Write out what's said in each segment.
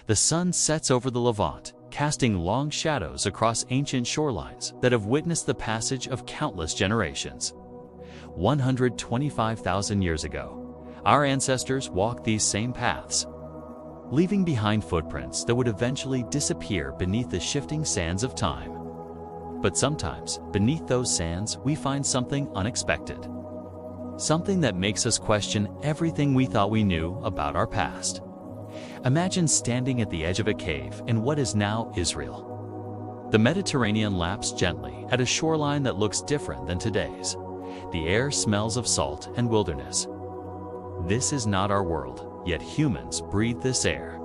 The sun sets over the Levant, casting long shadows across ancient shorelines that have witnessed the passage of countless generations. 125,000 years ago, our ancestors walked these same paths, leaving behind footprints that would eventually disappear beneath the shifting sands of time. But sometimes, beneath those sands, we find something unexpected. Something that makes us question everything we thought we knew about our past. Imagine standing at the edge of a cave in what is now Israel. The Mediterranean laps gently at a shoreline that looks different than today's. The air smells of salt and wilderness. This is not our world, yet humans breathe this air.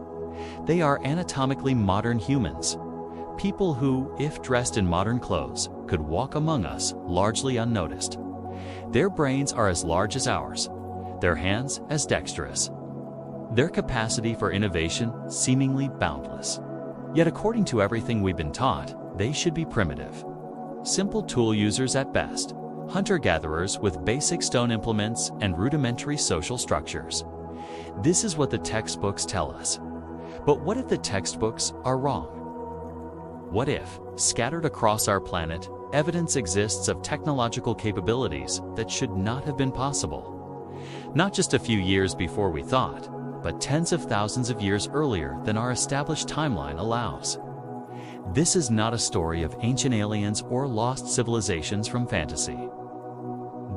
They are anatomically modern humans. People who, if dressed in modern clothes, could walk among us largely unnoticed. Their brains are as large as ours, their hands as dexterous, their capacity for innovation seemingly boundless. Yet according to everything we've been taught, they should be primitive. Simple tool users at best, hunter-gatherers with basic stone implements and rudimentary social structures. This is what the textbooks tell us. But what if the textbooks are wrong? What if, scattered across our planet, evidence exists of technological capabilities that should not have been possible? Not just a few years before we thought, but tens of thousands of years earlier than our established timeline allows. This is not a story of ancient aliens or lost civilizations from fantasy.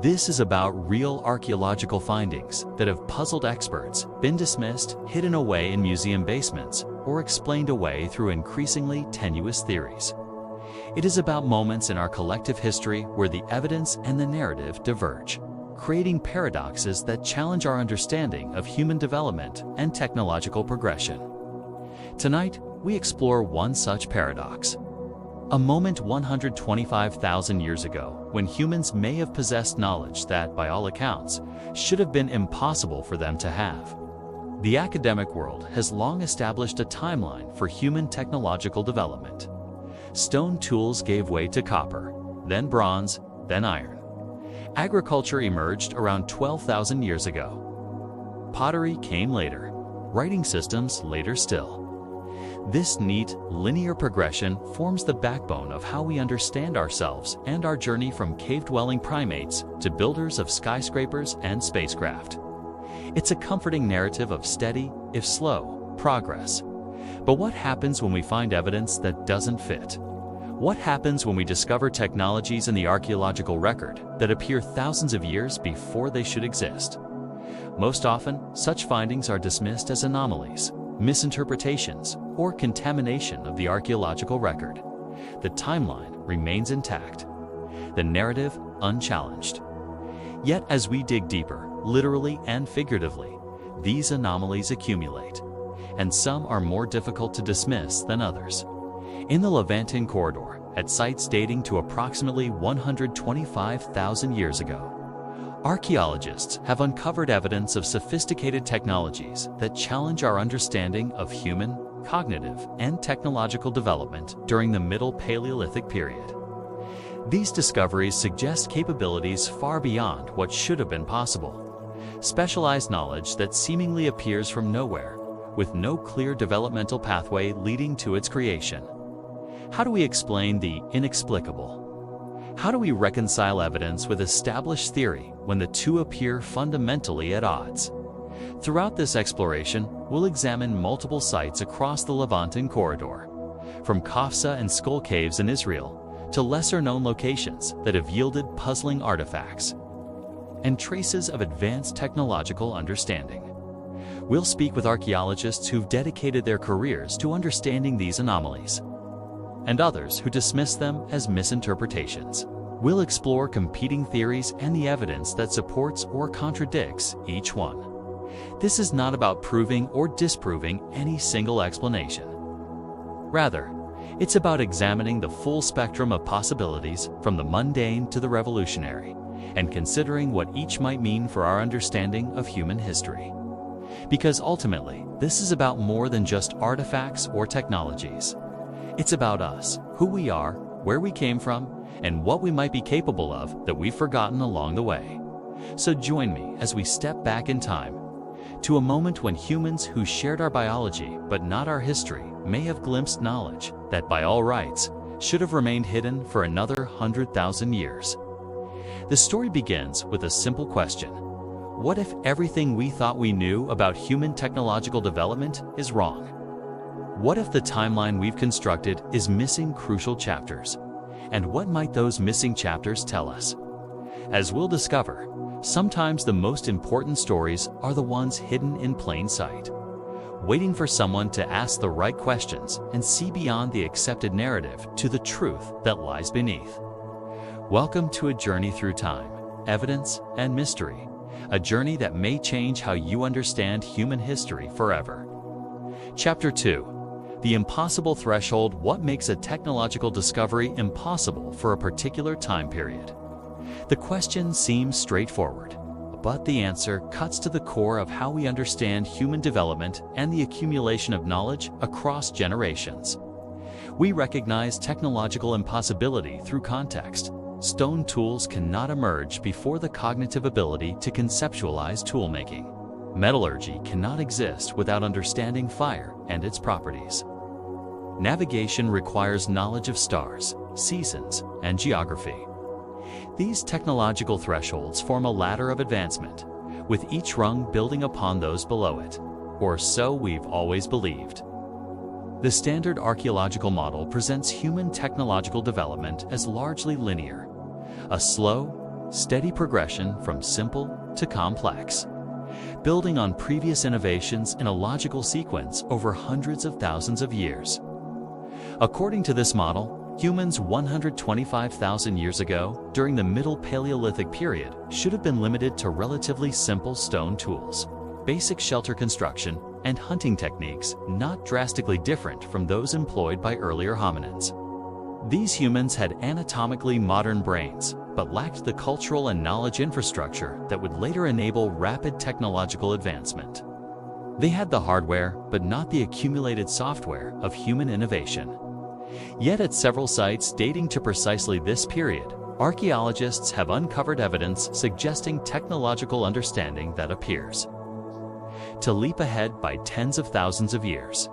This is about real archaeological findings that have puzzled experts, been dismissed, hidden away in museum basements, or explained away through increasingly tenuous theories. It is about moments in our collective history where the evidence and the narrative diverge, creating paradoxes that challenge our understanding of human development and technological progression. Tonight, we explore one such paradox. A moment 125,000 years ago, when humans may have possessed knowledge that, by all accounts, should have been impossible for them to have. The academic world has long established a timeline for human technological development. Stone tools gave way to copper, then bronze, then iron. Agriculture emerged around 12,000 years ago. Pottery came later, writing systems later still. This neat, linear progression forms the backbone of how we understand ourselves and our journey from cave-dwelling primates to builders of skyscrapers and spacecraft. It's a comforting narrative of steady, if slow, progress. But what happens when we find evidence that doesn't fit? What happens when we discover technologies in the archaeological record that appear thousands of years before they should exist? Most often, such findings are dismissed as anomalies, misinterpretations, or contamination of the archaeological record. The timeline remains intact, the narrative unchallenged. Yet as we dig deeper, literally and figuratively, these anomalies accumulate, and some are more difficult to dismiss than others. In the Levantine corridor, at sites dating to approximately 125,000 years ago, archaeologists have uncovered evidence of sophisticated technologies that challenge our understanding of human, cognitive, and technological development during the Middle Paleolithic period. These discoveries suggest capabilities far beyond what should have been possible. Specialized knowledge that seemingly appears from nowhere, with no clear developmental pathway leading to its creation. How do we explain the inexplicable? How do we reconcile evidence with established theory when the two appear fundamentally at odds? Throughout this exploration, we'll examine multiple sites across the Levantine corridor, from Kafsa and Skull Caves in Israel to lesser-known locations that have yielded puzzling artifacts and traces of advanced technological understanding. We'll speak with archaeologists who've dedicated their careers to understanding these anomalies, and others who dismiss them as misinterpretations. We'll explore competing theories and the evidence that supports or contradicts each one. This is not about proving or disproving any single explanation. Rather, it's about examining the full spectrum of possibilities from the mundane to the revolutionary, and considering what each might mean for our understanding of human history. Because ultimately, this is about more than just artifacts or technologies. It's about us, who we are, where we came from, and what we might be capable of that we've forgotten along the way. So join me as we step back in time to a moment when humans who shared our biology but not our history may have glimpsed knowledge that, by all rights, should have remained hidden for another 100,000 years. The story begins with a simple question. What if everything we thought we knew about human technological development is wrong? What if the timeline we've constructed is missing crucial chapters? And what might those missing chapters tell us? As we'll discover, sometimes the most important stories are the ones hidden in plain sight, waiting for someone to ask the right questions and see beyond the accepted narrative to the truth that lies beneath. Welcome to a journey through time, evidence, and mystery, a journey that may change how you understand human history forever. Chapter 2. The impossible threshold: what makes a technological discovery impossible for a particular time period? The question seems straightforward, but the answer cuts to the core of how we understand human development and the accumulation of knowledge across generations. We recognize technological impossibility through context. Stone tools cannot emerge before the cognitive ability to conceptualize toolmaking. Metallurgy cannot exist without understanding fire and its properties. Navigation requires knowledge of stars, seasons, and geography. These technological thresholds form a ladder of advancement, with each rung building upon those below it, or so we've always believed. The standard archaeological model presents human technological development as largely linear, a slow, steady progression from simple to complex, building on previous innovations in a logical sequence over hundreds of thousands of years. According to this model, humans 125,000 years ago, during the Middle Paleolithic period, should have been limited to relatively simple stone tools, basic shelter construction, and hunting techniques not drastically different from those employed by earlier hominins. These humans had anatomically modern brains, but lacked the cultural and knowledge infrastructure that would later enable rapid technological advancement. They had the hardware, but not the accumulated software of human innovation. Yet at several sites dating to precisely this period, archaeologists have uncovered evidence suggesting technological understanding that appears to leap ahead by tens of thousands of years.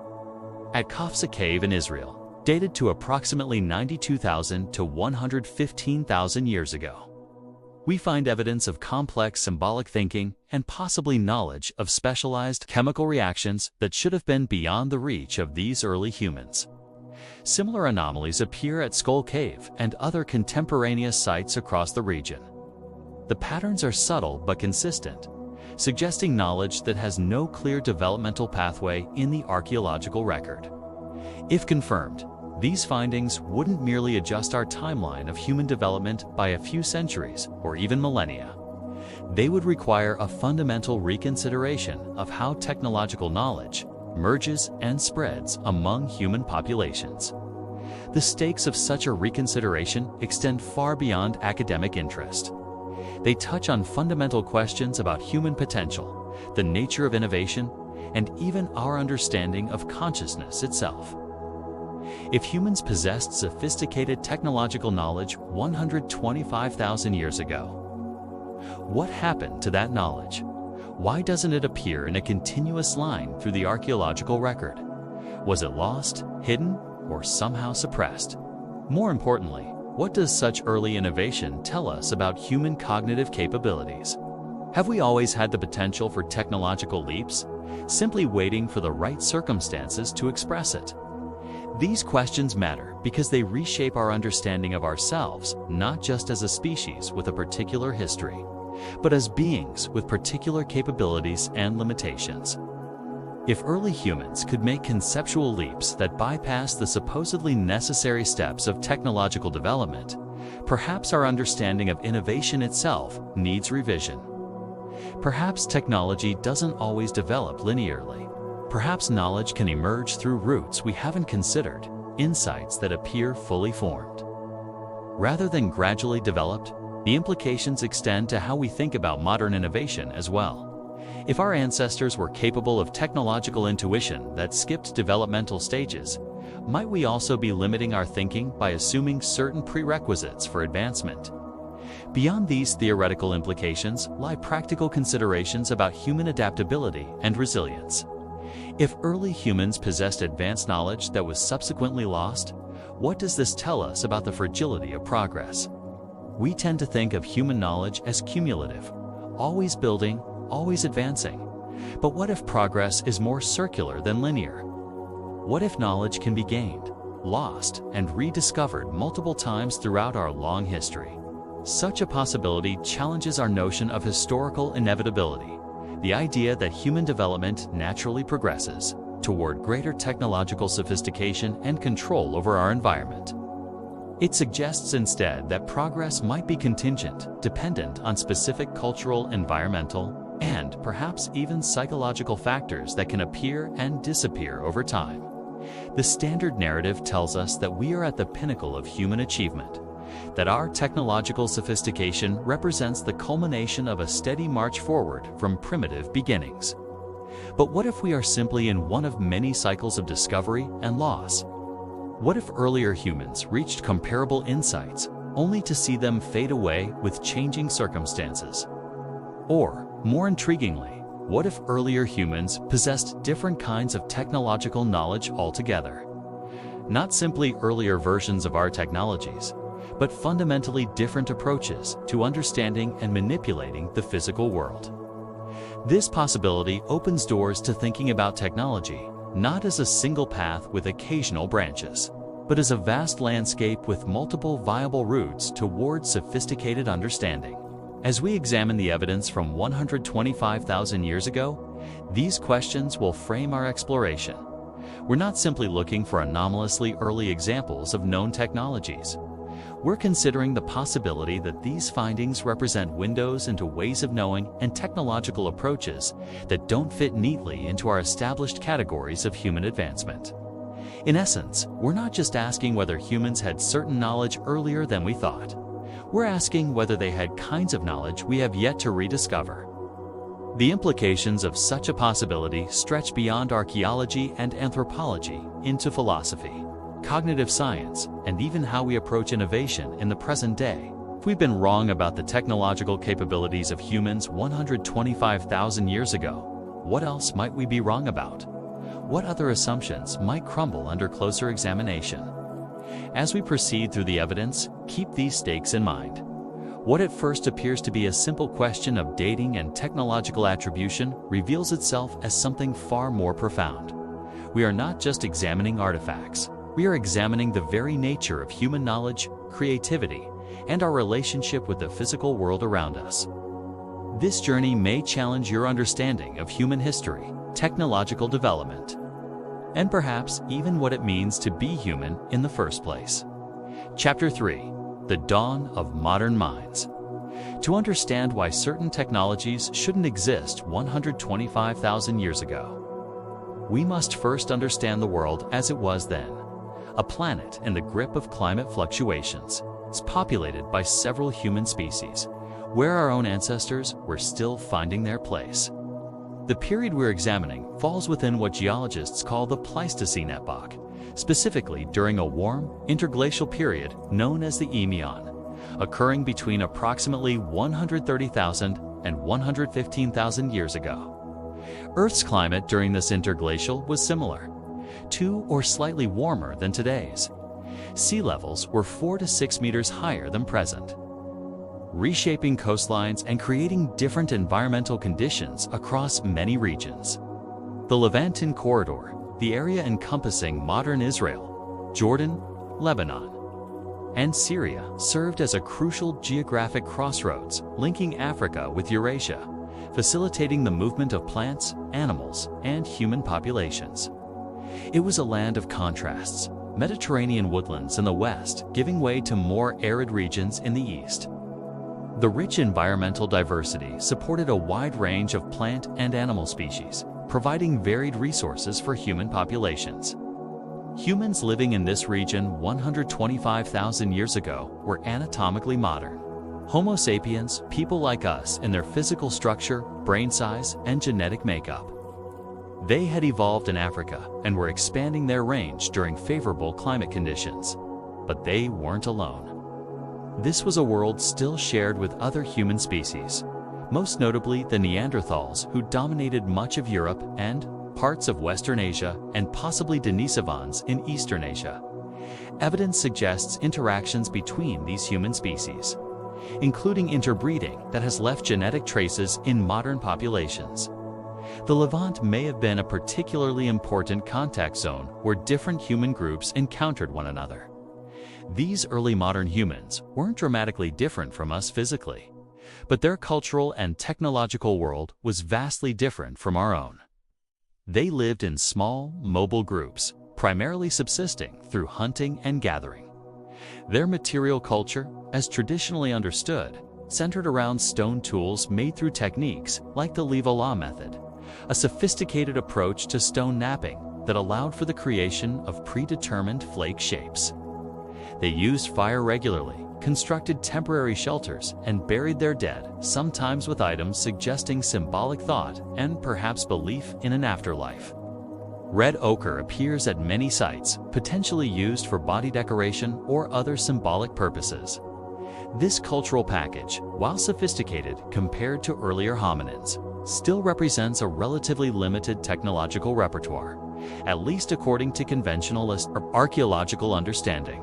At Khafsa Cave in Israel, dated to approximately 92,000 to 115,000 years ago, we find evidence of complex symbolic thinking and possibly knowledge of specialized chemical reactions that should have been beyond the reach of these early humans. Similar anomalies appear at Skull Cave and other contemporaneous sites across the region. The patterns are subtle but consistent, suggesting knowledge that has no clear developmental pathway in the archaeological record. If confirmed, these findings wouldn't merely adjust our timeline of human development by a few centuries or even millennia. They would require a fundamental reconsideration of how technological knowledge merges and spreads among human populations. The stakes of such a reconsideration extend far beyond academic interest. They touch on fundamental questions about human potential, the nature of innovation, and even our understanding of consciousness itself. If humans possessed sophisticated technological knowledge 125,000 years ago, what happened to that knowledge? Why doesn't it appear in a continuous line through the archaeological record? Was it lost, hidden, or somehow suppressed? More importantly, what does such early innovation tell us about human cognitive capabilities? Have we always had the potential for technological leaps, simply waiting for the right circumstances to express it? These questions matter because they reshape our understanding of ourselves, not just as a species with a particular history, but as beings with particular capabilities and limitations. If early humans could make conceptual leaps that bypass the supposedly necessary steps of technological development, perhaps our understanding of innovation itself needs revision. Perhaps technology doesn't always develop linearly. Perhaps knowledge can emerge through routes we haven't considered, insights that appear fully formed. Rather than gradually developed, the implications extend to how we think about modern innovation as well. If our ancestors were capable of technological intuition that skipped developmental stages, might we also be limiting our thinking by assuming certain prerequisites for advancement? Beyond these theoretical implications lie practical considerations about human adaptability and resilience. If early humans possessed advanced knowledge that was subsequently lost, what does this tell us about the fragility of progress? We tend to think of human knowledge as cumulative, always building, always advancing. But what if progress is more circular than linear? What if knowledge can be gained, lost, and rediscovered multiple times throughout our long history? Such a possibility challenges our notion of historical inevitability, the idea that human development naturally progresses toward greater technological sophistication and control over our environment. It suggests instead that progress might be contingent, dependent on specific cultural, environmental, and perhaps even psychological factors that can appear and disappear over time. The standard narrative tells us that we are at the pinnacle of human achievement, that our technological sophistication represents the culmination of a steady march forward from primitive beginnings. But what if we are simply in one of many cycles of discovery and loss? What if earlier humans reached comparable insights only to see them fade away with changing circumstances? Or, more intriguingly, what if earlier humans possessed different kinds of technological knowledge altogether? Not simply earlier versions of our technologies, but fundamentally different approaches to understanding and manipulating the physical world. This possibility opens doors to thinking about technology not as a single path with occasional branches, but as a vast landscape with multiple viable routes toward sophisticated understanding. As we examine the evidence from 125,000 years ago, these questions will frame our exploration. We're not simply looking for anomalously early examples of known technologies. We're considering the possibility that these findings represent windows into ways of knowing and technological approaches that don't fit neatly into our established categories of human advancement. In essence, we're not just asking whether humans had certain knowledge earlier than we thought. We're asking whether they had kinds of knowledge we have yet to rediscover. The implications of such a possibility stretch beyond archaeology and anthropology into philosophy, cognitive science, and even how we approach innovation in the present day. If we've been wrong about the technological capabilities of humans 125,000 years ago, what else might we be wrong about? What other assumptions might crumble under closer examination? As we proceed through the evidence, keep these stakes in mind. What at first appears to be a simple question of dating and technological attribution reveals itself as something far more profound. We are not just examining artifacts. We are examining the very nature of human knowledge, creativity, and our relationship with the physical world around us. This journey may challenge your understanding of human history, technological development, and perhaps even what it means to be human in the first place. Chapter 3: The Dawn of Modern Minds. To understand why certain technologies shouldn't exist 125,000 years ago, we must first understand the world as it was then. A planet in the grip of climate fluctuations. It's populated by several human species, where our own ancestors were still finding their place. The period we're examining falls within what geologists call the Pleistocene epoch, specifically during a warm, interglacial period known as the Eemian, occurring between approximately 130,000 and 115,000 years ago. Earth's climate during this interglacial was similar, to or slightly warmer than today's. Sea levels were 4 to 6 meters higher than present, reshaping coastlines and creating different environmental conditions across many regions. The Levantine Corridor, the area encompassing modern Israel, Jordan, Lebanon, and Syria, served as a crucial geographic crossroads linking Africa with Eurasia, facilitating the movement of plants, animals, and human populations. It was a land of contrasts, Mediterranean woodlands in the west giving way to more arid regions in the east. The rich environmental diversity supported a wide range of plant and animal species, providing varied resources for human populations. Humans living in this region 125,000 years ago were anatomically modern. Homo sapiens, people like us in their physical structure, brain size, and genetic makeup. They had evolved in Africa and were expanding their range during favorable climate conditions. But they weren't alone. This was a world still shared with other human species, most notably the Neanderthals, who dominated much of Europe and parts of Western Asia, and possibly Denisovans in Eastern Asia. Evidence suggests interactions between these human species, including interbreeding that has left genetic traces in modern populations. The Levant may have been a particularly important contact zone where different human groups encountered one another. These early modern humans weren't dramatically different from us physically, but their cultural and technological world was vastly different from our own. They lived in small, mobile groups, primarily subsisting through hunting and gathering. Their material culture, as traditionally understood, centered around stone tools made through techniques like the lever-la method, a sophisticated approach to stone knapping that allowed for the creation of predetermined flake shapes. They used fire regularly, constructed temporary shelters, and buried their dead, sometimes with items suggesting symbolic thought and perhaps belief in an afterlife. Red ochre appears at many sites, potentially used for body decoration or other symbolic purposes. This cultural package, while sophisticated compared to earlier hominins, still represents a relatively limited technological repertoire, at least according to conventionalist or archaeological understanding.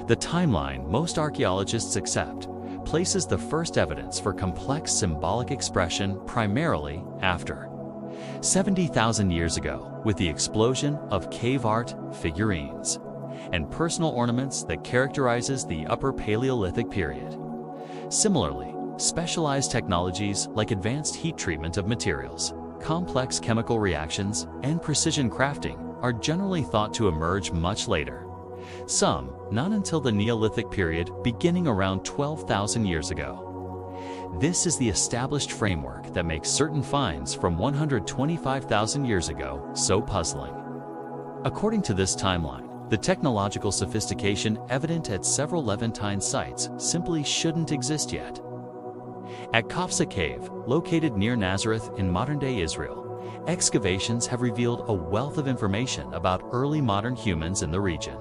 The timeline most archaeologists accept places the first evidence for complex symbolic expression primarily after 70,000 years ago, with the explosion of cave art, figurines, and personal ornaments that characterizes the Upper Paleolithic period. Similarly, specialized technologies like advanced heat treatment of materials, complex chemical reactions, and precision crafting are generally thought to emerge much later. Some not until the Neolithic period, beginning around 12,000 years ago. This is the established framework that makes certain finds from 125,000 years ago so puzzling. According to this timeline, the technological sophistication evident at several Levantine sites simply shouldn't exist yet. At Kafsa Cave, located near Nazareth in modern-day Israel, excavations have revealed a wealth of information about early modern humans in the region.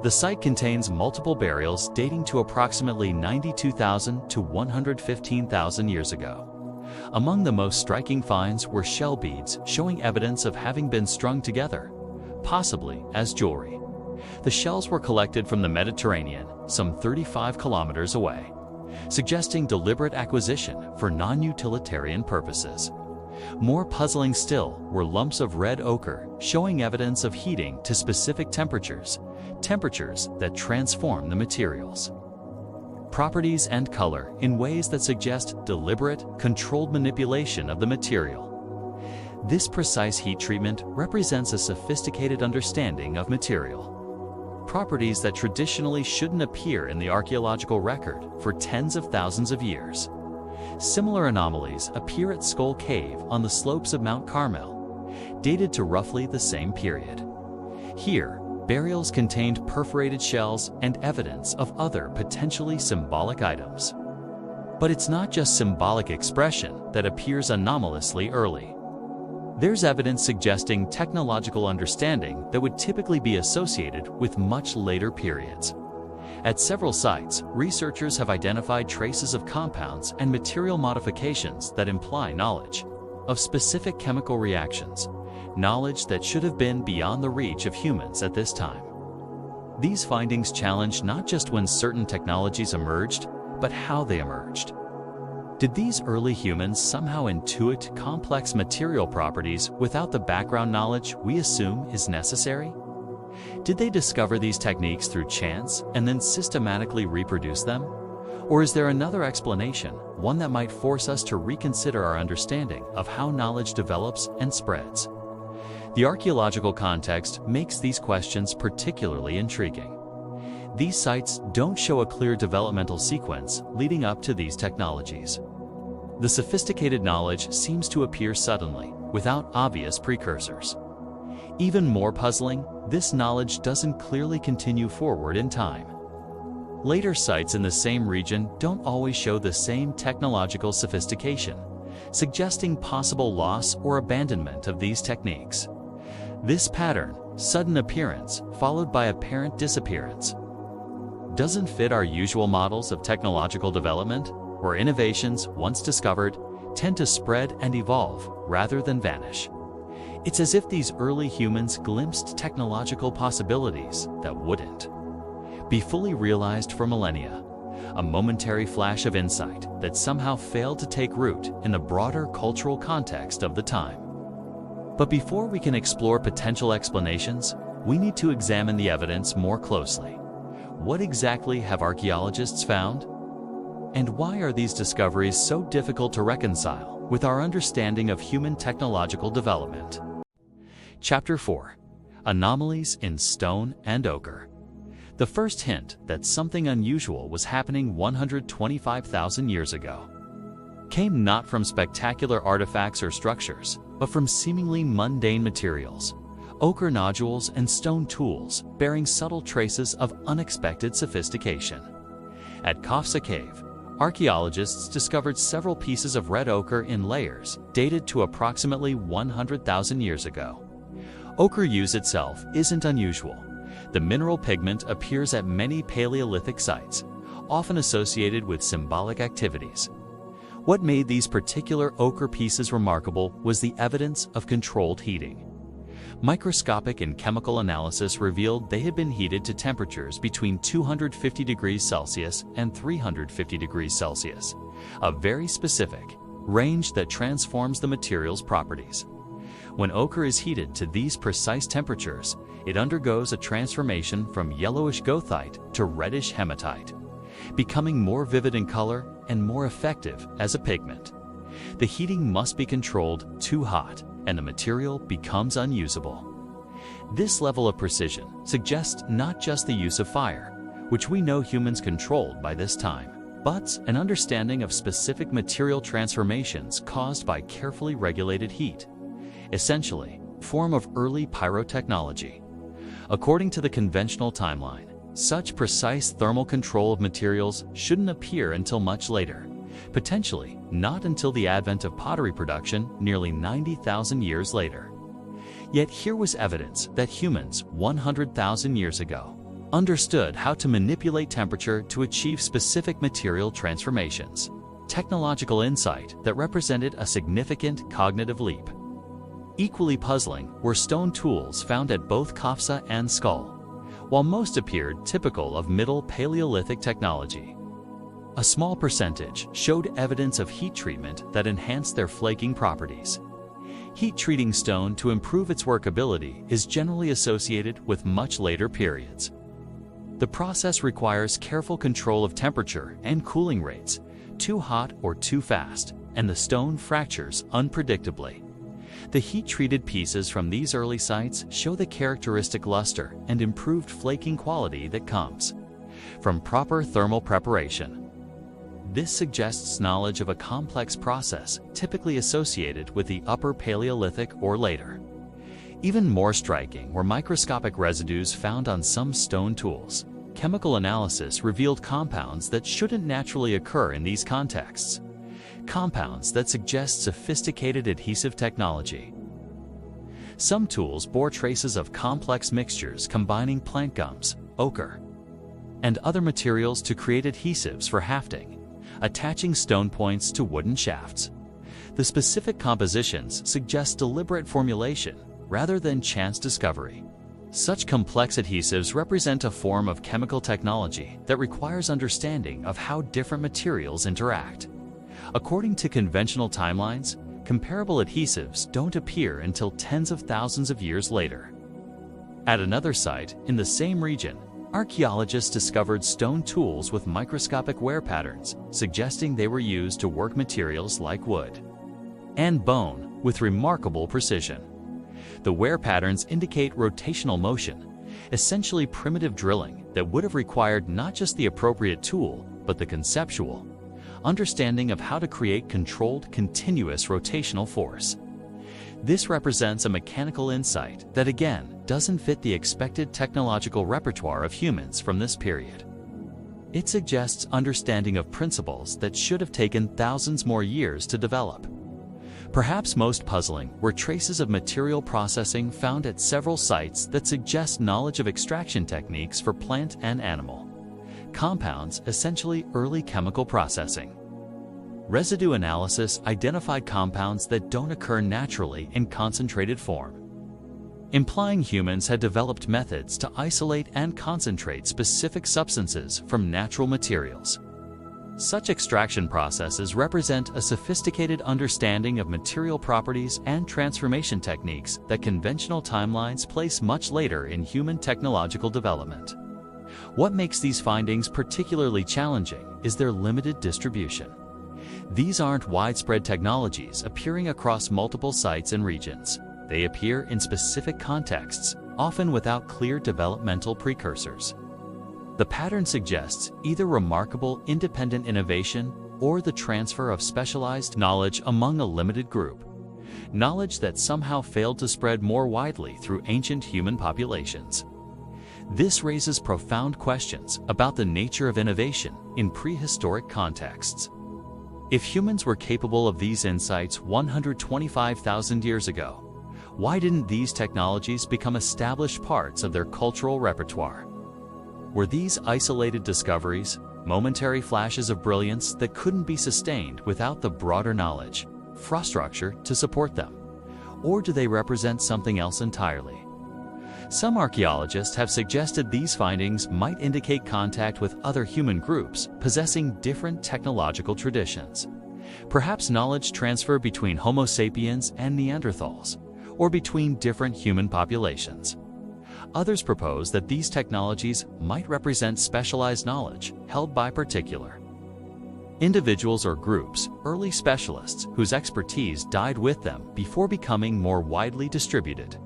The site contains multiple burials dating to approximately 92,000 to 115,000 years ago. Among the most striking finds were shell beads showing evidence of having been strung together, possibly as jewelry. The shells were collected from the Mediterranean, some 35 kilometers away, suggesting deliberate acquisition for non-utilitarian purposes. More puzzling still were lumps of red ochre showing evidence of heating to specific temperatures that transform the materials. Properties and color in ways that suggest deliberate, controlled manipulation of the material. This precise heat treatment represents a sophisticated understanding of material properties that traditionally shouldn't appear in the archaeological record for tens of thousands of years. Similar anomalies appear at Skull Cave on the slopes of Mount Carmel, dated to roughly the same period. Here, burials contained perforated shells and evidence of other potentially symbolic items. But it's not just symbolic expression that appears anomalously early. There's evidence suggesting technological understanding that would typically be associated with much later periods. At several sites, researchers have identified traces of compounds and material modifications that imply knowledge of specific chemical reactions, knowledge that should have been beyond the reach of humans at this time. These findings challenge not just when certain technologies emerged, but how they emerged. Did these early humans somehow intuit complex material properties without the background knowledge we assume is necessary? Did they discover these techniques through chance and then systematically reproduce them? Or is there another explanation, one that might force us to reconsider our understanding of how knowledge develops and spreads? The archaeological context makes these questions particularly intriguing. These sites don't show a clear developmental sequence leading up to these technologies. The sophisticated knowledge seems to appear suddenly, without obvious precursors. Even more puzzling, this knowledge doesn't clearly continue forward in time. Later sites in the same region don't always show the same technological sophistication, suggesting possible loss or abandonment of these techniques. This pattern, sudden appearance followed by apparent disappearance, doesn't fit our usual models of technological development, where innovations, once discovered, tend to spread and evolve rather than vanish. It's as if these early humans glimpsed technological possibilities that wouldn't be fully realized for millennia, a momentary flash of insight that somehow failed to take root in the broader cultural context of the time. But before we can explore potential explanations, we need to examine the evidence more closely. What exactly have archaeologists found? And why are these discoveries so difficult to reconcile with our understanding of human technological development? Chapter 4. Anomalies in Stone and Ochre. The first hint that something unusual was happening 125,000 years ago came not from spectacular artifacts or structures, but from seemingly mundane materials, ochre nodules and stone tools bearing subtle traces of unexpected sophistication. At Kafsa Cave, archaeologists discovered several pieces of red ochre in layers dated to approximately 100,000 years ago. Ochre use itself isn't unusual. The mineral pigment appears at many Paleolithic sites, often associated with symbolic activities. What made these particular ochre pieces remarkable was the evidence of controlled heating. Microscopic and chemical analysis revealed they had been heated to temperatures between 250 degrees Celsius and 350 degrees Celsius, a very specific range that transforms the material's properties. When ochre is heated to these precise temperatures, it undergoes a transformation from yellowish goethite to reddish hematite, becoming more vivid in color and more effective as a pigment. The heating must be controlled too hot, and the material becomes unusable. This level of precision suggests not just the use of fire, which we know humans controlled by this time, but an understanding of specific material transformations caused by carefully regulated heat, essentially a form of early pyrotechnology. According to the conventional timeline, such precise thermal control of materials shouldn't appear until much later, potentially not until the advent of pottery production nearly 90,000 years later. Yet here was evidence that humans 100,000 years ago understood how to manipulate temperature to achieve specific material transformations, technological insight that represented a significant cognitive leap. Equally puzzling were stone tools found at both Kafsa and Skull. While most appeared typical of Middle Paleolithic technology, a small percentage showed evidence of heat treatment that enhanced their flaking properties. Heat treating stone to improve its workability is generally associated with much later periods. The process requires careful control of temperature and cooling rates, too hot or too fast, and the stone fractures unpredictably. The heat-treated pieces from these early sites show the characteristic luster and improved flaking quality that comes from proper thermal preparation. This suggests knowledge of a complex process typically associated with the Upper Paleolithic or later. Even more striking were microscopic residues found on some stone tools. Chemical analysis revealed compounds that shouldn't naturally occur in these contexts, compounds that suggest sophisticated adhesive technology. Some tools bore traces of complex mixtures combining plant gums, ochre, and other materials to create adhesives for hafting, attaching stone points to wooden shafts. The specific compositions suggest deliberate formulation rather than chance discovery. Such complex adhesives represent a form of chemical technology that requires understanding of how different materials interact. According to conventional timelines, comparable adhesives don't appear until tens of thousands of years later. At another site in the same region, archaeologists discovered stone tools with microscopic wear patterns, suggesting they were used to work materials like wood and bone with remarkable precision. The wear patterns indicate rotational motion, essentially primitive drilling that would have required not just the appropriate tool, but the conceptual understanding of how to create controlled, continuous rotational force. This represents a mechanical insight that, again, doesn't fit the expected technological repertoire of humans from this period. It suggests understanding of principles that should have taken thousands more years to develop. Perhaps most puzzling were traces of material processing found at several sites that suggest knowledge of extraction techniques for plant and animal. compounds, essentially early chemical processing. Residue analysis identified compounds that don't occur naturally in concentrated form, implying humans had developed methods to isolate and concentrate specific substances from natural materials. Such extraction processes represent a sophisticated understanding of material properties and transformation techniques that conventional timelines place much later in human technological development. What makes these findings particularly challenging is their limited distribution. These aren't widespread technologies appearing across multiple sites and regions. They appear in specific contexts, often without clear developmental precursors. The pattern suggests either remarkable independent innovation or the transfer of specialized knowledge among a limited group, knowledge that somehow failed to spread more widely through ancient human populations. This raises profound questions about the nature of innovation in prehistoric contexts. If humans were capable of these insights 125,000 years ago, why didn't these technologies become established parts of their cultural repertoire? Were these isolated discoveries momentary flashes of brilliance that couldn't be sustained without the broader knowledge, infrastructure to support them? Or do they represent something else entirely? Some archaeologists have suggested these findings might indicate contact with other human groups possessing different technological traditions. Perhaps knowledge transfer between Homo sapiens and Neanderthals, or between different human populations. Others propose that these technologies might represent specialized knowledge held by particular individuals or groups, early specialists whose expertise died with them before becoming more widely distributed.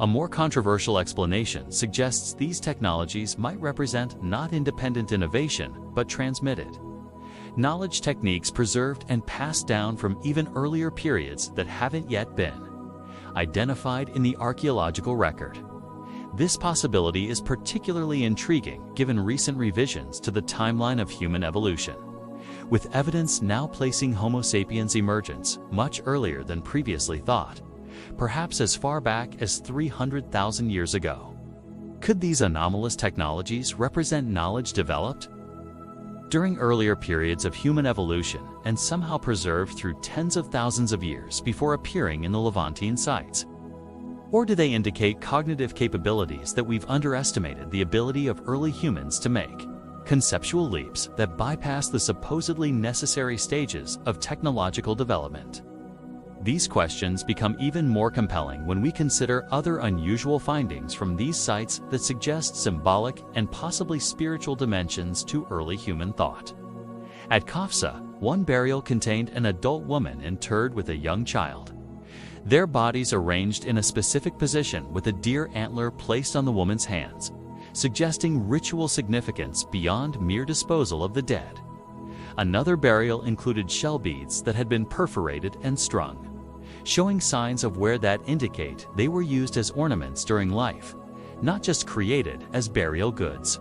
A more controversial explanation suggests these technologies might represent not independent innovation, but transmitted knowledge techniques preserved and passed down from even earlier periods that haven't yet been identified in the archaeological record. This possibility is particularly intriguing given recent revisions to the timeline of human evolution, with evidence now placing Homo sapiens' emergence much earlier than previously thought, perhaps as far back as 300,000 years ago. Could these anomalous technologies represent knowledge developed during earlier periods of human evolution and somehow preserved through tens of thousands of years before appearing in the Levantine sites? Or do they indicate cognitive capabilities that we've underestimated the ability of early humans to make, conceptual leaps that bypass the supposedly necessary stages of technological development? These questions become even more compelling when we consider other unusual findings from these sites that suggest symbolic and possibly spiritual dimensions to early human thought. At Kafsa, one burial contained an adult woman interred with a young child, their bodies arranged in a specific position with a deer antler placed on the woman's hands, suggesting ritual significance beyond mere disposal of the dead. Another burial included shell beads that had been perforated and strung, showing signs of wear that indicate they were used as ornaments during life, not just created as burial goods.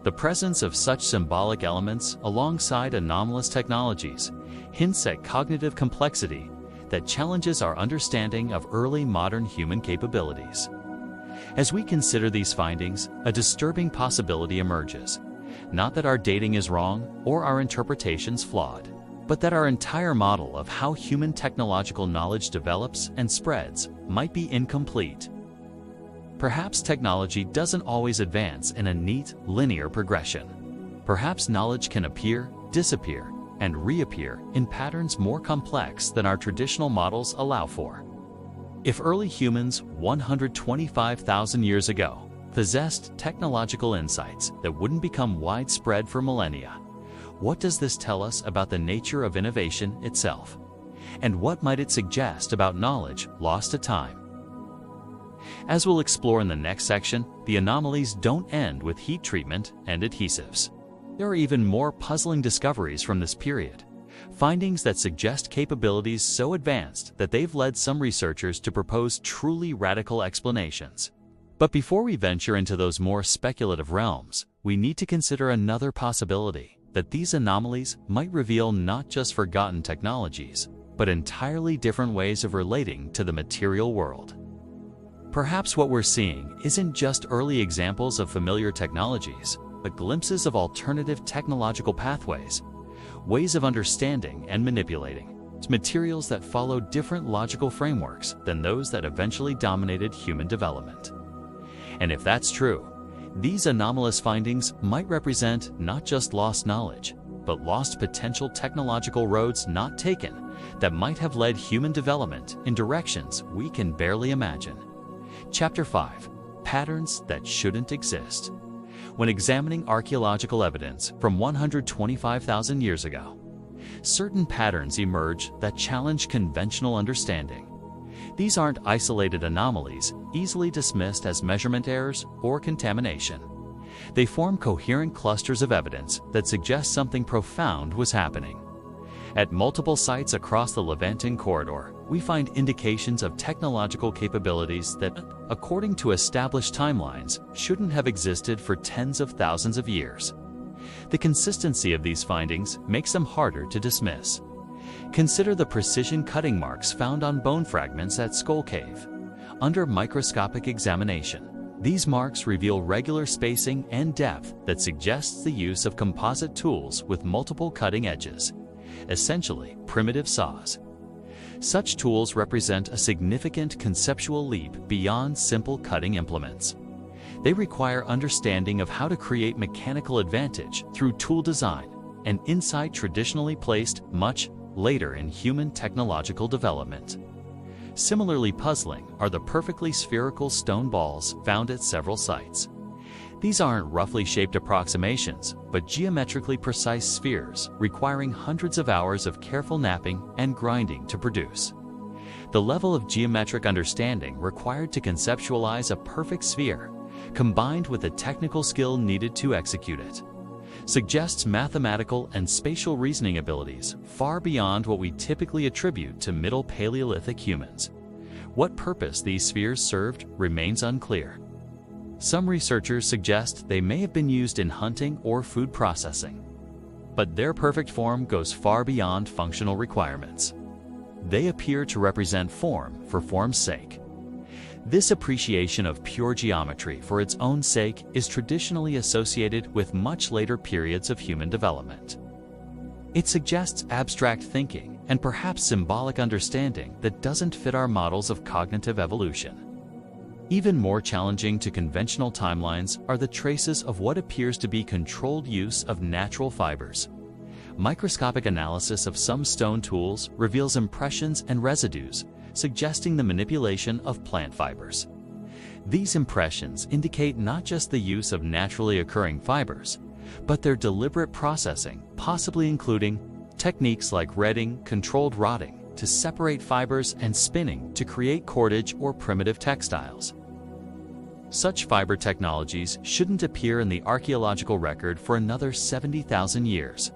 The presence of such symbolic elements alongside anomalous technologies hints at cognitive complexity that challenges our understanding of early modern human capabilities. As we consider these findings, a disturbing possibility emerges. Not that our dating is wrong or our interpretations flawed, but that our entire model of how human technological knowledge develops and spreads might be incomplete. Perhaps technology doesn't always advance in a neat, linear progression. Perhaps knowledge can appear, disappear, and reappear in patterns more complex than our traditional models allow for. If early humans 125,000 years ago possessed technological insights that wouldn't become widespread for millennia, what does this tell us about the nature of innovation itself? And what might it suggest about knowledge lost to time? As we'll explore in the next section, the anomalies don't end with heat treatment and adhesives. There are even more puzzling discoveries from this period, findings that suggest capabilities so advanced that they've led some researchers to propose truly radical explanations. But before we venture into those more speculative realms, we need to consider another possibility, that these anomalies might reveal not just forgotten technologies, but entirely different ways of relating to the material world. Perhaps what we're seeing isn't just early examples of familiar technologies, but glimpses of alternative technological pathways, ways of understanding and manipulating materials that follow different logical frameworks than those that eventually dominated human development. And if that's true, these anomalous findings might represent not just lost knowledge, but lost potential technological roads not taken that might have led human development in directions we can barely imagine. Chapter 5: Patterns that shouldn't exist. When examining archaeological evidence from 125,000 years ago, certain patterns emerge that challenge conventional understanding. These aren't isolated anomalies easily dismissed as measurement errors or contamination. They form coherent clusters of evidence that suggest something profound was happening. At multiple sites across the Levantin corridor, we find indications of technological capabilities that, according to established timelines, shouldn't have existed for tens of thousands of years. The consistency of these findings makes them harder to dismiss. Consider the precision cutting marks found on bone fragments at Skull Cave. Under microscopic examination, these marks reveal regular spacing and depth that suggests the use of composite tools with multiple cutting edges, essentially primitive saws. Such tools represent a significant conceptual leap beyond simple cutting implements. They require understanding of how to create mechanical advantage through tool design, an insight traditionally placed much later in human technological development. Similarly puzzling are the perfectly spherical stone balls found at several sites. These aren't roughly shaped approximations, but geometrically precise spheres requiring hundreds of hours of careful knapping and grinding to produce. The level of geometric understanding required to conceptualize a perfect sphere, combined with the technical skill needed to execute it, suggests mathematical and spatial reasoning abilities far beyond what we typically attribute to Middle Paleolithic humans. What purpose these spheres served remains unclear. Some researchers suggest they may have been used in hunting or food processing, but their perfect form goes far beyond functional requirements. They appear to represent form for form's sake. This appreciation of pure geometry for its own sake is traditionally associated with much later periods of human development. It suggests abstract thinking and perhaps symbolic understanding that doesn't fit our models of cognitive evolution. Even more challenging to conventional timelines are the traces of what appears to be controlled use of natural fibers. Microscopic analysis of some stone tools reveals impressions and residues, suggesting the manipulation of plant fibers. These impressions indicate not just the use of naturally occurring fibers, but their deliberate processing, possibly including techniques like retting, controlled rotting, to separate fibers and spinning to create cordage or primitive textiles. Such fiber technologies shouldn't appear in the archaeological record for another 70,000 years.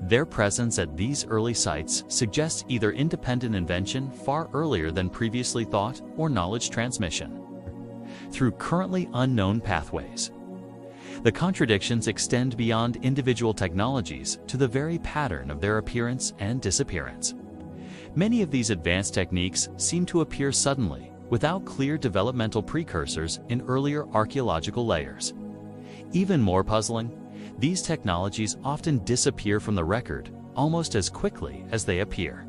Their presence at these early sites suggests either independent invention far earlier than previously thought or knowledge transmission through currently unknown pathways. The contradictions extend beyond individual technologies to the very pattern of their appearance and disappearance. Many of these advanced techniques seem to appear suddenly, without clear developmental precursors in earlier archaeological layers. Even more puzzling, these technologies often disappear from the record almost as quickly as they appear.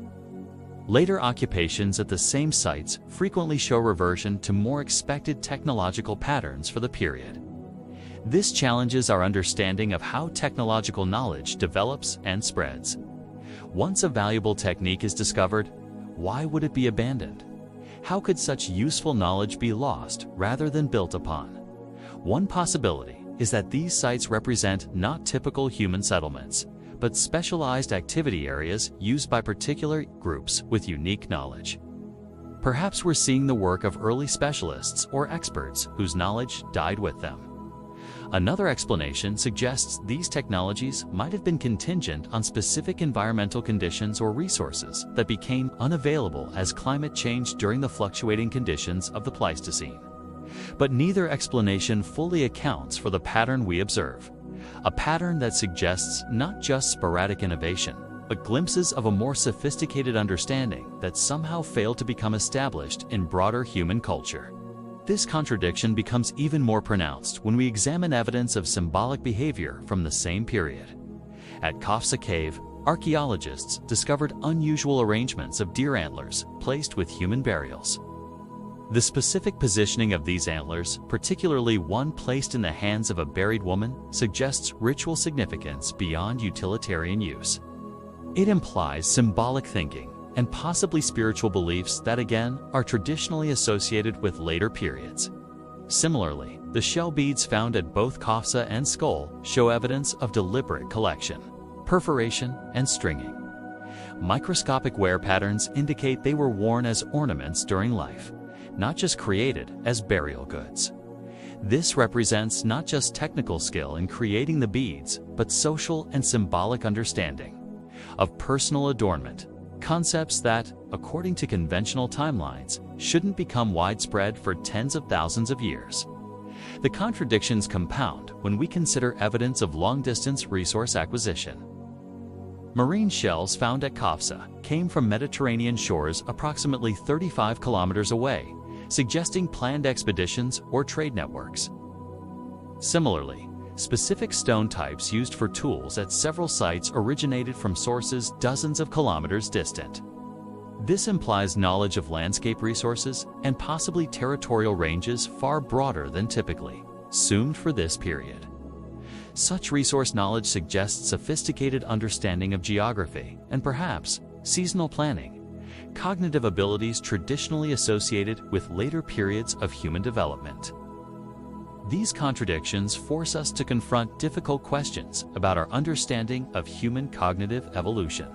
Later occupations at the same sites frequently show reversion to more expected technological patterns for the period. This challenges our understanding of how technological knowledge develops and spreads. Once a valuable technique is discovered, why would it be abandoned? How could such useful knowledge be lost rather than built upon? One possibility is that these sites represent not typical human settlements, but specialized activity areas used by particular groups with unique knowledge. Perhaps we're seeing the work of early specialists or experts whose knowledge died with them. Another explanation suggests these technologies might have been contingent on specific environmental conditions or resources that became unavailable as climate changed during the fluctuating conditions of the Pleistocene. But neither explanation fully accounts for the pattern we observe, a pattern that suggests not just sporadic innovation, but glimpses of a more sophisticated understanding that somehow failed to become established in broader human culture. This contradiction becomes even more pronounced when we examine evidence of symbolic behavior from the same period. At Kafsa Cave, archaeologists discovered unusual arrangements of deer antlers placed with human burials. The specific positioning of these antlers, particularly one placed in the hands of a buried woman, suggests ritual significance beyond utilitarian use. It implies symbolic thinking and possibly spiritual beliefs that again are traditionally associated with later periods. Similarly, the shell beads found at both Kafsa and Skull show evidence of deliberate collection, perforation, and stringing. Microscopic wear patterns indicate they were worn as ornaments during life, not just created as burial goods. This represents not just technical skill in creating the beads, but social and symbolic understanding of personal adornment, concepts that, according to conventional timelines, shouldn't become widespread for tens of thousands of years. The contradictions compound when we consider evidence of long-distance resource acquisition. Marine shells found at Kafsa came from Mediterranean shores approximately 35 kilometers away, suggesting planned expeditions or trade networks. Similarly, specific stone types used for tools at several sites originated from sources dozens of kilometers distant. This implies knowledge of landscape resources and possibly territorial ranges far broader than typically assumed for this period. Such resource knowledge suggests sophisticated understanding of geography and perhaps seasonal planning, cognitive abilities traditionally associated with later periods of human development. These contradictions force us to confront difficult questions about our understanding of human cognitive evolution.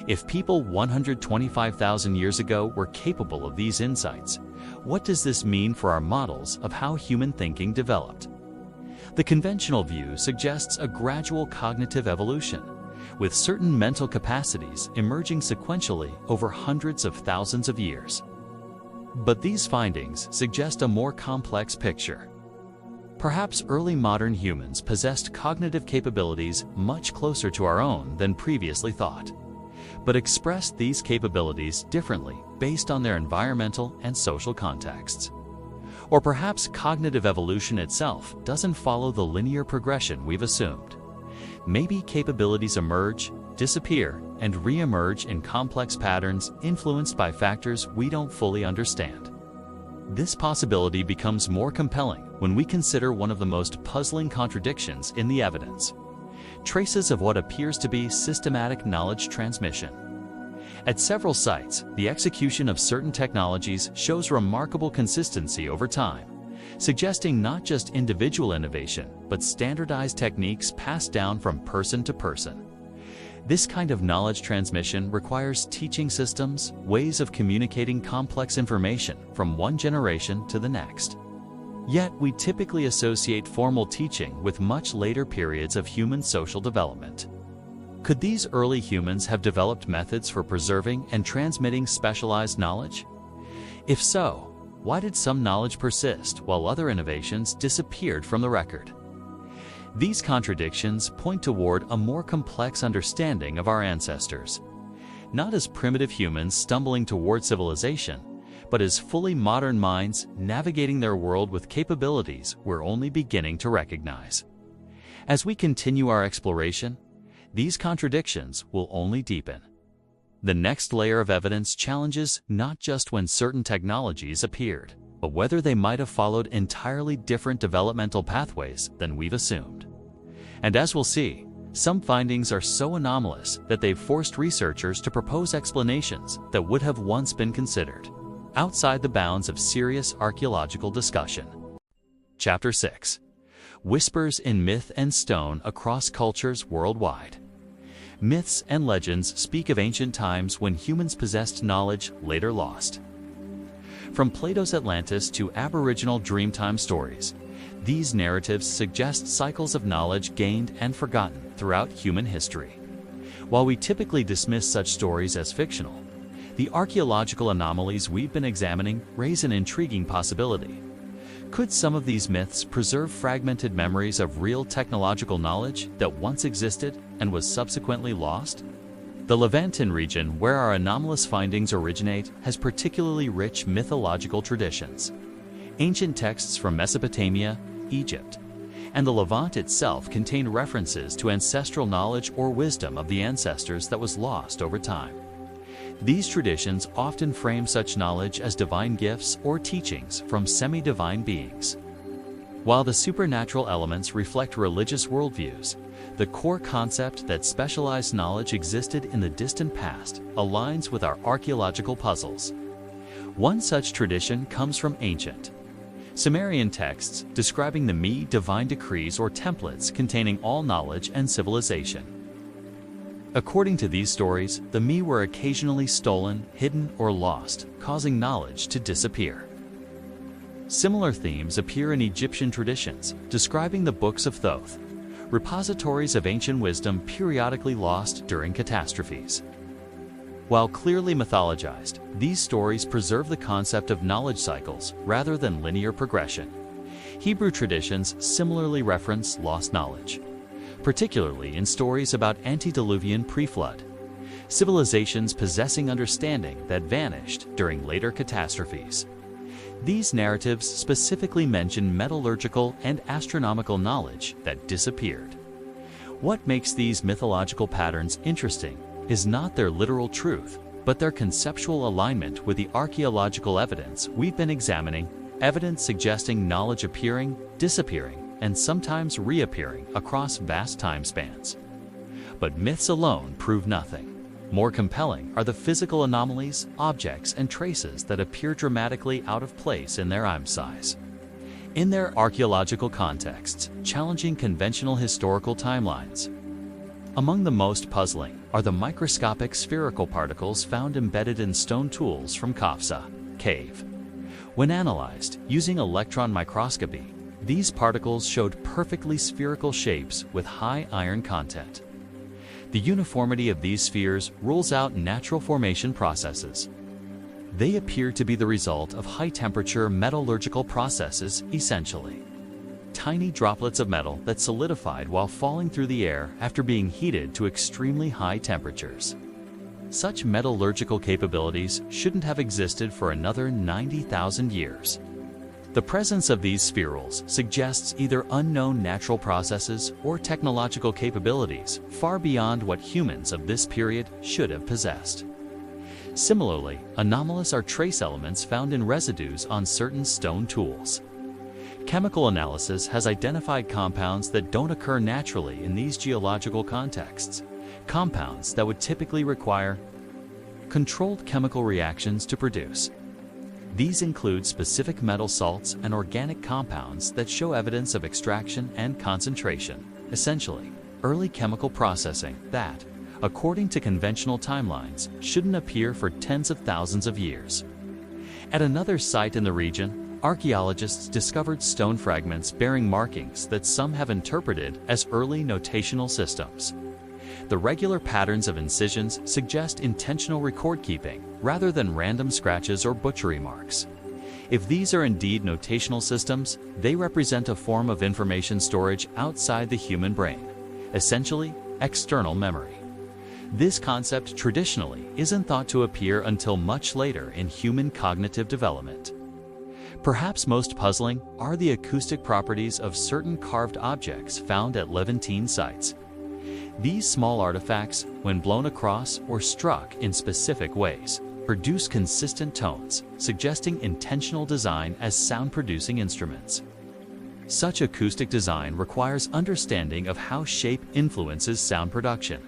If people 125,000 years ago were capable of these insights, what does this mean for our models of how human thinking developed? The conventional view suggests a gradual cognitive evolution, with certain mental capacities emerging sequentially over hundreds of thousands of years. But these findings suggest a more complex picture. Perhaps early modern humans possessed cognitive capabilities much closer to our own than previously thought, but expressed these capabilities differently based on their environmental and social contexts. Or perhaps cognitive evolution itself doesn't follow the linear progression we've assumed. Maybe capabilities emerge, disappear, and re-emerge in complex patterns influenced by factors we don't fully understand. This possibility becomes more compelling when we consider one of the most puzzling contradictions in the evidence: traces of what appears to be systematic knowledge transmission. At several sites, the execution of certain technologies shows remarkable consistency over time, suggesting not just individual innovation, but standardized techniques passed down from person to person. This kind of knowledge transmission requires teaching systems, ways of communicating complex information from one generation to the next. Yet, we typically associate formal teaching with much later periods of human social development. Could these early humans have developed methods for preserving and transmitting specialized knowledge? If so, why did some knowledge persist while other innovations disappeared from the record? These contradictions point toward a more complex understanding of our ancestors, not as primitive humans stumbling toward civilization, but as fully modern minds navigating their world with capabilities we're only beginning to recognize. As we continue our exploration, these contradictions will only deepen. The next layer of evidence challenges not just when certain technologies appeared, but whether they might have followed entirely different developmental pathways than we've assumed. And as we'll see, some findings are so anomalous that they've forced researchers to propose explanations that would have once been considered outside the bounds of serious archaeological discussion. Chapter 6. Whispers in Myth and Stone Across Cultures Worldwide. Myths and legends speak of ancient times when humans possessed knowledge later lost. From Plato's Atlantis to Aboriginal Dreamtime stories, these narratives suggest cycles of knowledge gained and forgotten throughout human history. While we typically dismiss such stories as fictional, the archaeological anomalies we've been examining raise an intriguing possibility. Could some of these myths preserve fragmented memories of real technological knowledge that once existed and was subsequently lost? The Levantin region, where our anomalous findings originate, has particularly rich mythological traditions. Ancient texts from Mesopotamia, Egypt, and the Levant itself contained references to ancestral knowledge or wisdom of the ancestors that was lost over time. These traditions often frame such knowledge as divine gifts or teachings from semi-divine beings. While the supernatural elements reflect religious worldviews, the core concept that specialized knowledge existed in the distant past aligns with our archaeological puzzles. One such tradition comes from ancient Sumerian texts describing the Mi divine decrees or templates containing all knowledge and civilization. According to these stories, the Mi were occasionally stolen, hidden, or lost, causing knowledge to disappear. Similar themes appear in Egyptian traditions, describing the books of Thoth, repositories of ancient wisdom periodically lost during catastrophes. While clearly mythologized, these stories preserve the concept of knowledge cycles rather than linear progression. Hebrew traditions similarly reference lost knowledge, particularly in stories about antediluvian pre-flood civilizations possessing understanding that vanished during later catastrophes. These narratives specifically mention metallurgical and astronomical knowledge that disappeared. What makes these mythological patterns interesting is not their literal truth, but their conceptual alignment with the archaeological evidence we've been examining, evidence suggesting knowledge appearing, disappearing, and sometimes reappearing across vast time spans. But myths alone prove nothing. More compelling are the physical anomalies, objects, and traces that appear dramatically out of place in their size. In their archaeological contexts, challenging conventional historical timelines. Among the most puzzling are the microscopic spherical particles found embedded in stone tools from Kafsa cave. When analyzed using electron microscopy, these particles showed perfectly spherical shapes with high iron content. The uniformity of these spheres rules out natural formation processes. They appear to be the result of high-temperature metallurgical processes, essentially. Tiny droplets of metal that solidified while falling through the air after being heated to extremely high temperatures. Such metallurgical capabilities shouldn't have existed for another 90,000 years. The presence of these spherules suggests either unknown natural processes or technological capabilities far beyond what humans of this period should have possessed. Similarly, anomalous are trace elements found in residues on certain stone tools. Chemical analysis has identified compounds that don't occur naturally in these geological contexts, compounds that would typically require controlled chemical reactions to produce. These include specific metal salts and organic compounds that show evidence of extraction and concentration, essentially, early chemical processing that, according to conventional timelines, shouldn't appear for tens of thousands of years. At another site in the region, archaeologists discovered stone fragments bearing markings that some have interpreted as early notational systems. The regular patterns of incisions suggest intentional record-keeping rather than random scratches or butchery marks. If these are indeed notational systems, they represent a form of information storage outside the human brain, essentially external memory. This concept traditionally isn't thought to appear until much later in human cognitive development. Perhaps most puzzling are the acoustic properties of certain carved objects found at Levantine sites. These small artifacts, when blown across or struck in specific ways, produce consistent tones, suggesting intentional design as sound-producing instruments. Such acoustic design requires understanding of how shape influences sound production,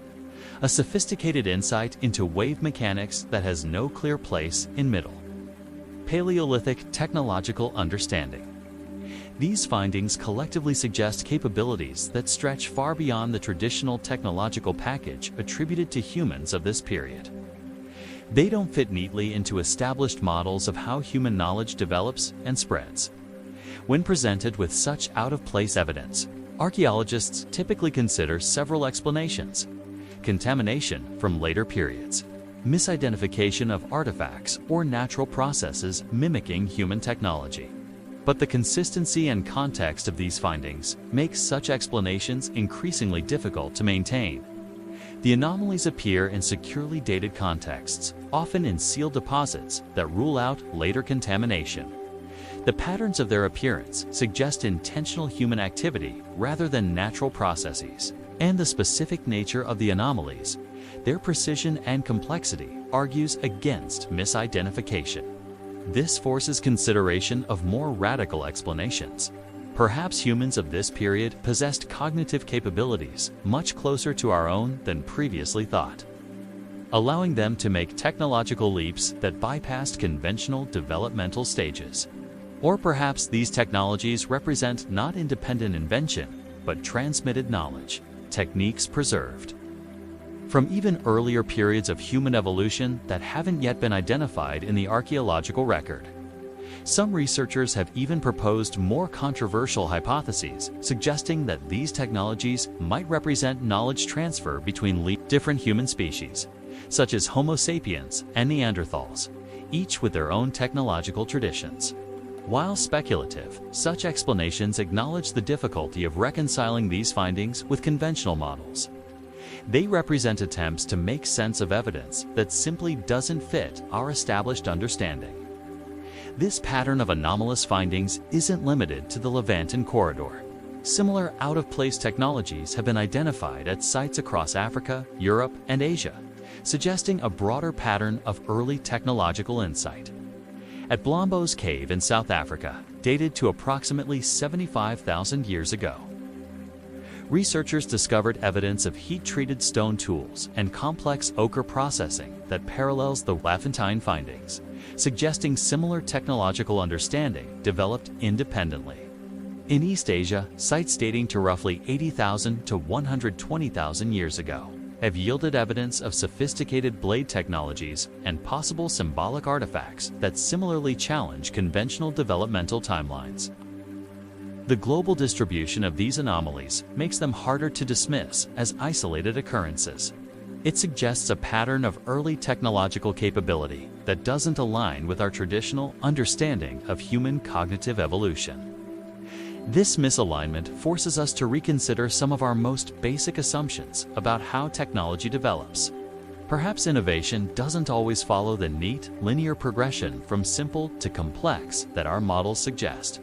a sophisticated insight into wave mechanics that has no clear place in Middle Paleolithic technological understanding. These findings collectively suggest capabilities that stretch far beyond the traditional technological package attributed to humans of this period. They don't fit neatly into established models of how human knowledge develops and spreads. When presented with such out-of-place evidence, archaeologists typically consider several explanations: contamination from later periods, misidentification of artifacts, or natural processes mimicking human technology. But the consistency and context of these findings makes such explanations increasingly difficult to maintain. The anomalies appear in securely dated contexts, often in sealed deposits that rule out later contamination. The patterns of their appearance suggest intentional human activity rather than natural processes, and the specific nature of the anomalies, their precision and complexity, argues against misidentification. This forces consideration of more radical explanations. Perhaps humans of this period possessed cognitive capabilities much closer to our own than previously thought, allowing them to make technological leaps that bypassed conventional developmental stages. Or perhaps these technologies represent not independent invention, but transmitted knowledge, techniques preserved from even earlier periods of human evolution that haven't yet been identified in the archaeological record. Some researchers have even proposed more controversial hypotheses, suggesting that these technologies might represent knowledge transfer between different human species, such as Homo sapiens and Neanderthals, each with their own technological traditions. While speculative, such explanations acknowledge the difficulty of reconciling these findings with conventional models. They represent attempts to make sense of evidence that simply doesn't fit our established understanding. This pattern of anomalous findings isn't limited to the Levanten corridor. Similar out-of-place technologies have been identified at sites across Africa, Europe, and Asia, suggesting a broader pattern of early technological insight. At Blombos Cave in South Africa, dated to approximately 75,000 years ago, researchers discovered evidence of heat-treated stone tools and complex ochre processing that parallels the Levantine findings, suggesting similar technological understanding developed independently. In East Asia, sites dating to roughly 80,000 to 120,000 years ago have yielded evidence of sophisticated blade technologies and possible symbolic artifacts that similarly challenge conventional developmental timelines. The global distribution of these anomalies makes them harder to dismiss as isolated occurrences. It suggests a pattern of early technological capability that doesn't align with our traditional understanding of human cognitive evolution. This misalignment forces us to reconsider some of our most basic assumptions about how technology develops. Perhaps innovation doesn't always follow the neat, linear progression from simple to complex that our models suggest.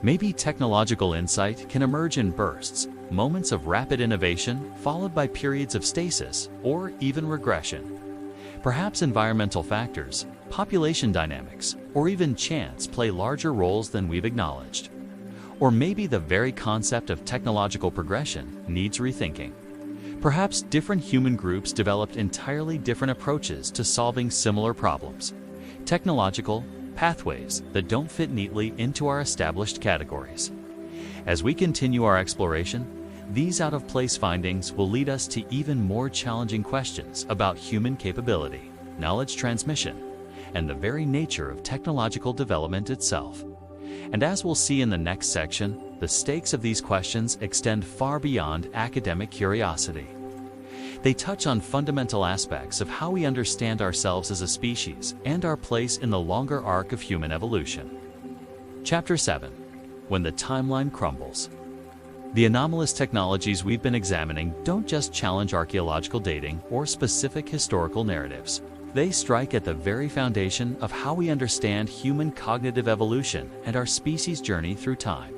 Maybe technological insight can emerge in bursts, moments of rapid innovation followed by periods of stasis or even regression. Perhaps environmental factors, population dynamics, or even chance play larger roles than we've acknowledged. Or maybe the very concept of technological progression needs rethinking. Perhaps different human groups developed entirely different approaches to solving similar problems. Technological pathways that don't fit neatly into our established categories. As we continue our exploration, these out-of-place findings will lead us to even more challenging questions about human capability, knowledge transmission, and the very nature of technological development itself. And as we'll see in the next section, the stakes of these questions extend far beyond academic curiosity. They touch on fundamental aspects of how we understand ourselves as a species and our place in the longer arc of human evolution. Chapter 7. When the Timeline Crumbles. The anomalous technologies we've been examining don't just challenge archaeological dating or specific historical narratives. They strike at the very foundation of how we understand human cognitive evolution and our species' journey through time.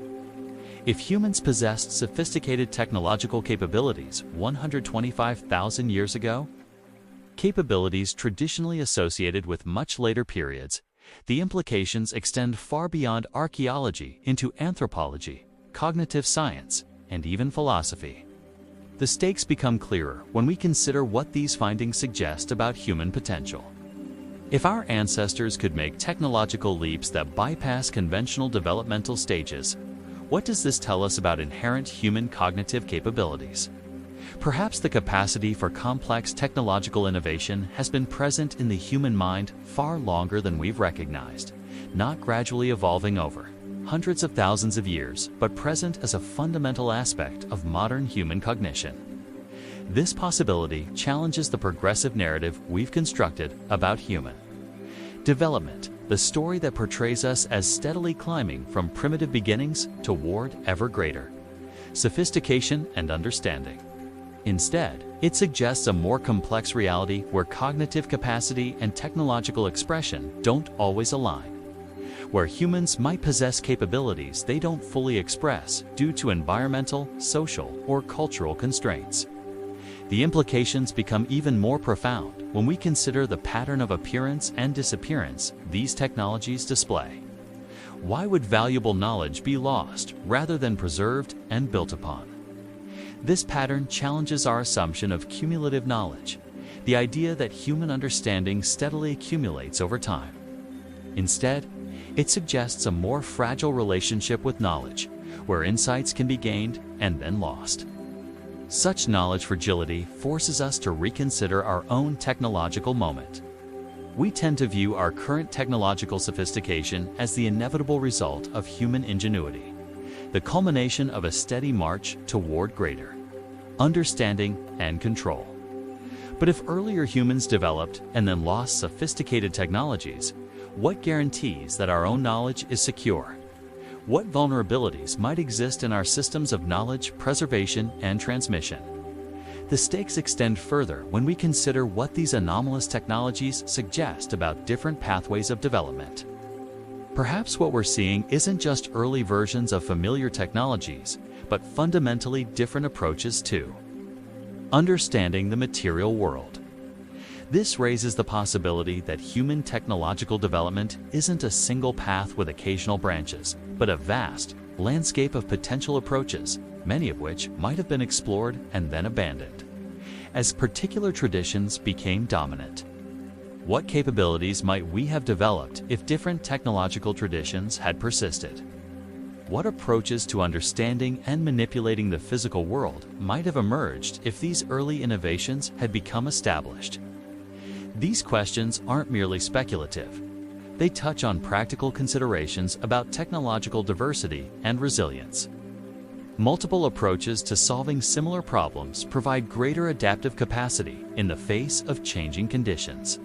If humans possessed sophisticated technological capabilities 125,000 years ago, capabilities traditionally associated with much later periods, the implications extend far beyond archaeology into anthropology, cognitive science, and even philosophy. The stakes become clearer when we consider what these findings suggest about human potential. If our ancestors could make technological leaps that bypass conventional developmental stages, what does this tell us about inherent human cognitive capabilities? Perhaps the capacity for complex technological innovation has been present in the human mind far longer than we've recognized, not gradually evolving over hundreds of thousands of years, but present as a fundamental aspect of modern human cognition. This possibility challenges the progressive narrative we've constructed about human development, the story that portrays us as steadily climbing from primitive beginnings toward ever greater sophistication and understanding. Instead, it suggests a more complex reality where cognitive capacity and technological expression don't always align. where humans might possess capabilities they don't fully express due to environmental, social, or cultural constraints. The implications become even more profound when we consider the pattern of appearance and disappearance these technologies display. Why would valuable knowledge be lost rather than preserved and built upon? This pattern challenges our assumption of cumulative knowledge, the idea that human understanding steadily accumulates over time. Instead, it suggests a more fragile relationship with knowledge, where insights can be gained and then lost. Such knowledge fragility forces us to reconsider our own technological moment. We tend to view our current technological sophistication as the inevitable result of human ingenuity, the culmination of a steady march toward greater understanding and control. But if earlier humans developed and then lost sophisticated technologies, what guarantees that our own knowledge is secure? What vulnerabilities might exist in our systems of knowledge preservation and transmission? The stakes extend further when we consider what these anomalous technologies suggest about different pathways of development. Perhaps what we're seeing isn't just early versions of familiar technologies, but fundamentally different approaches to understanding the material world. This raises the possibility that human technological development isn't a single path with occasional branches, but a vast landscape of potential approaches, many of which might have been explored and then abandoned, as particular traditions became dominant. What capabilities might we have developed if different technological traditions had persisted? What approaches to understanding and manipulating the physical world might have emerged if these early innovations had become established? These questions aren't merely speculative. They touch on practical considerations about technological diversity and resilience. Multiple approaches to solving similar problems provide greater adaptive capacity in the face of changing conditions.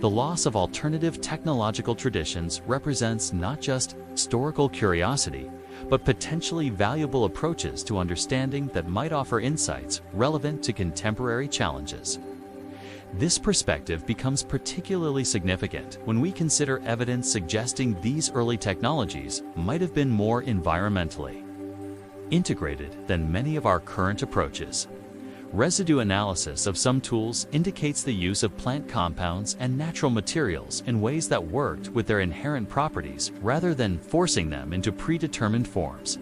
The loss of alternative technological traditions represents not just historical curiosity, but potentially valuable approaches to understanding that might offer insights relevant to contemporary challenges. This perspective becomes particularly significant when we consider evidence suggesting these early technologies might have been more environmentally integrated than many of our current approaches. Residue analysis of some tools indicates the use of plant compounds and natural materials in ways that worked with their inherent properties rather than forcing them into predetermined forms,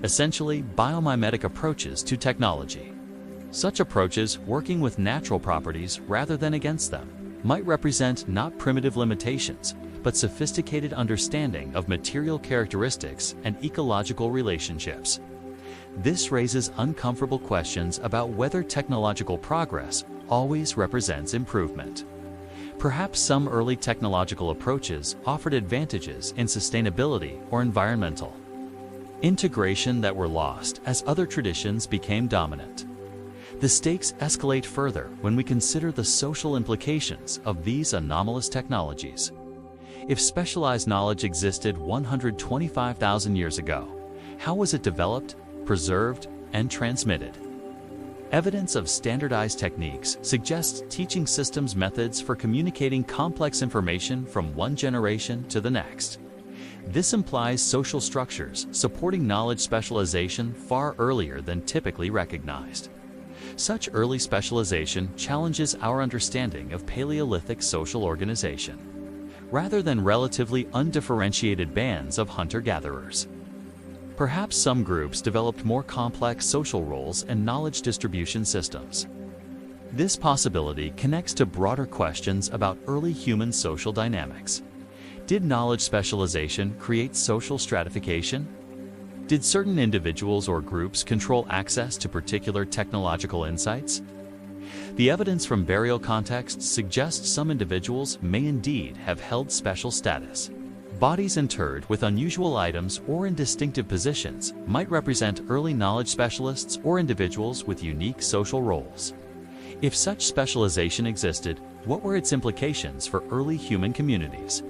essentially biomimetic approaches to technology. Such approaches, working with natural properties rather than against them, might represent not primitive limitations, but sophisticated understanding of material characteristics and ecological relationships. This raises uncomfortable questions about whether technological progress always represents improvement. Perhaps some early technological approaches offered advantages in sustainability or environmental integration that were lost as other traditions became dominant. The stakes escalate further when we consider the social implications of these anomalous technologies. If specialized knowledge existed 125,000 years ago, how was it developed, preserved, and transmitted? Evidence of standardized techniques suggests teaching systems methods for communicating complex information from one generation to the next. This implies social structures supporting knowledge specialization far earlier than typically recognized. Such early specialization challenges our understanding of Paleolithic social organization, rather than relatively undifferentiated bands of hunter-gatherers. Perhaps some groups developed more complex social roles and knowledge distribution systems. This possibility connects to broader questions about early human social dynamics. Did knowledge specialization create social stratification? Did certain individuals or groups control access to particular technological insights? The evidence from burial contexts suggests some individuals may indeed have held special status. Bodies interred with unusual items or in distinctive positions might represent early knowledge specialists or individuals with unique social roles. If such specialization existed, what were its implications for early human communities?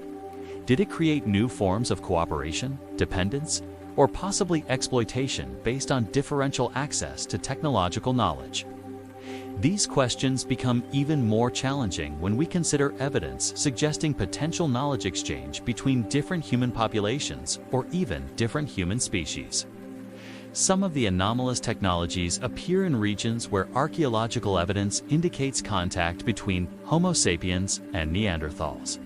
Did it create new forms of cooperation, dependence, or possibly exploitation based on differential access to technological knowledge? These questions become even more challenging when we consider evidence suggesting potential knowledge exchange between different human populations or even different human species. Some of the anomalous technologies appear in regions where archaeological evidence indicates contact between Homo sapiens and Neanderthals.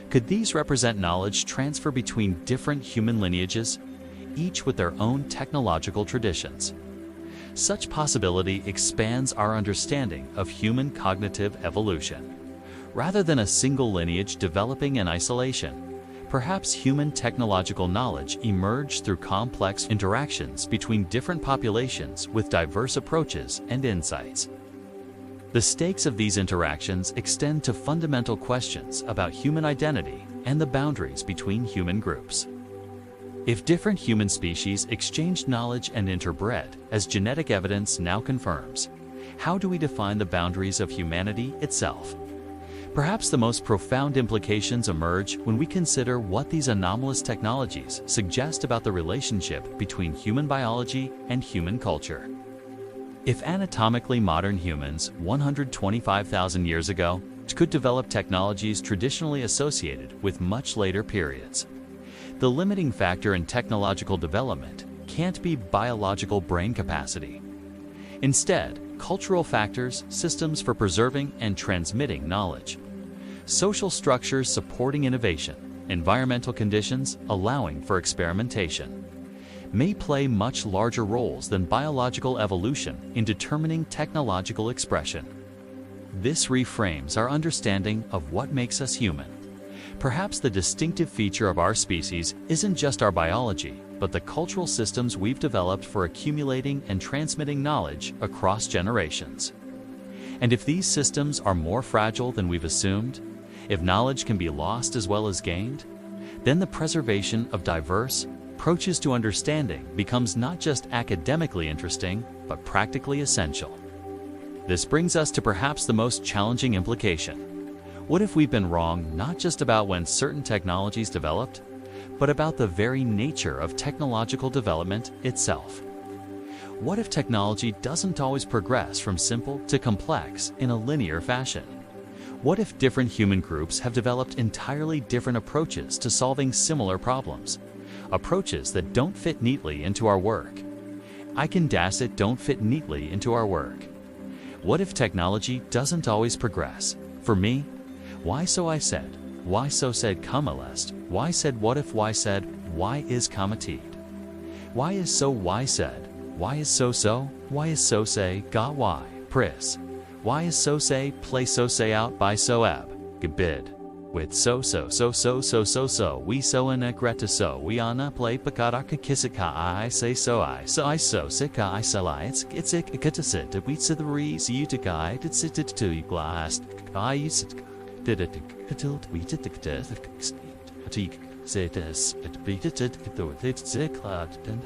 Could these represent knowledge transfer between different human lineages, each with their own technological traditions? Such possibility expands our understanding of human cognitive evolution. Rather than a single lineage developing in isolation, perhaps human technological knowledge emerged through complex interactions between different populations with diverse approaches and insights. The stakes of these interactions extend to fundamental questions about human identity and the boundaries between human groups. If different human species exchanged knowledge and interbred, as genetic evidence now confirms, how do we define the boundaries of humanity itself? Perhaps the most profound implications emerge when we consider what these anomalous technologies suggest about the relationship between human biology and human culture. If anatomically modern humans 125,000 years ago could develop technologies traditionally associated with much later periods, the limiting factor in technological development can't be biological brain capacity. Instead, cultural factors, systems for preserving and transmitting knowledge, social structures supporting innovation, environmental conditions allowing for experimentation, may play much larger roles than biological evolution in determining technological expression. This reframes our understanding of what makes us human. Perhaps the distinctive feature of our species isn't just our biology, but the cultural systems we've developed for accumulating and transmitting knowledge across generations. And if these systems are more fragile than we've assumed, if knowledge can be lost as well as gained, then the preservation of diverse approaches to understanding becomes not just academically interesting, but practically essential. This brings us to perhaps the most challenging implication. What if we've been wrong not just about when certain technologies developed, but about the very nature of technological development itself? What if technology doesn't always progress from simple to complex in a linear fashion? What if different human groups have developed entirely different approaches to solving similar problems? Approaches that don't fit neatly into our work. I can dash it don't fit neatly into our work. What if technology doesn't always progress? For me, why so I said, why so said Kamalest, why said what if why said, why is Kamatid? Why is so why said, why is so why is so say, ga why, pris? Why is so say, play so say out by so ab, gebid? With so, we so and agreta so, we ana play pakadaka kisika I say so sika I sala it's ik ikatasit, we sit the rees utica, it sit it to you glass, I use it, did it, tilt, we did the death, atik, say this, it beat it, it's a cloud, and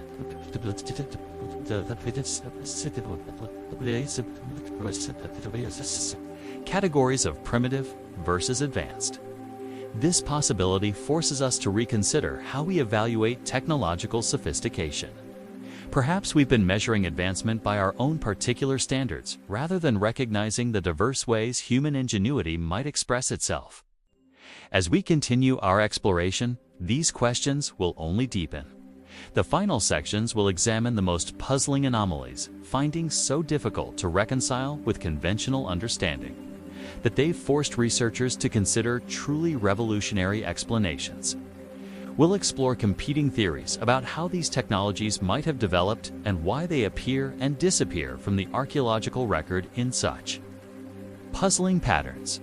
categories of primitive versus advanced. This possibility forces us to reconsider how we evaluate technological sophistication. Perhaps we've been measuring advancement by our own particular standards rather than recognizing the diverse ways human ingenuity might express itself. As we continue our exploration, these questions will only deepen. The final sections will examine the most puzzling anomalies, findings so difficult to reconcile with conventional understanding that they've forced researchers to consider truly revolutionary explanations. We'll explore competing theories about how these technologies might have developed and why they appear and disappear from the archaeological record in such puzzling patterns.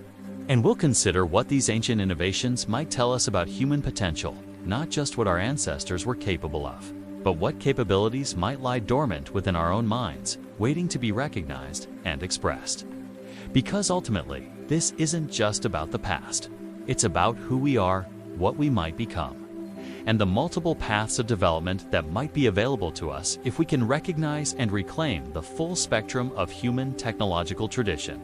And we'll consider what these ancient innovations might tell us about human potential, not just what our ancestors were capable of, but what capabilities might lie dormant within our own minds, waiting to be recognized and expressed. Because ultimately, this isn't just about the past. It's about who we are, what we might become, and the multiple paths of development that might be available to us if we can recognize and reclaim the full spectrum of human technological tradition.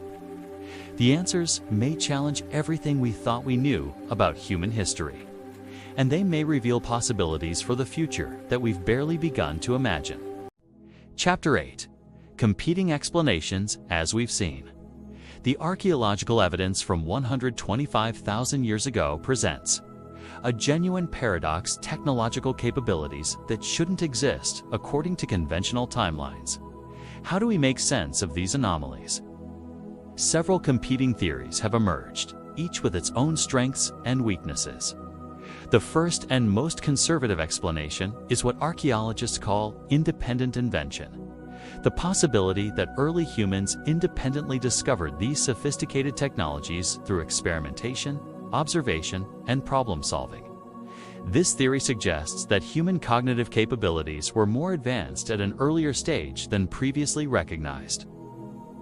The answers may challenge everything we thought we knew about human history, and they may reveal possibilities for the future that we've barely begun to imagine. Chapter 8. competing explanations, as we've seen. The archaeological evidence from 125,000 years ago presents a genuine paradox: technological capabilities that shouldn't exist according to conventional timelines. How do we make sense of these anomalies? Several competing theories have emerged, each with its own strengths and weaknesses. The first and most conservative explanation is what archaeologists call independent invention. The possibility that early humans independently discovered these sophisticated technologies through experimentation, observation, and problem solving. This theory suggests that human cognitive capabilities were more advanced at an earlier stage than previously recognized.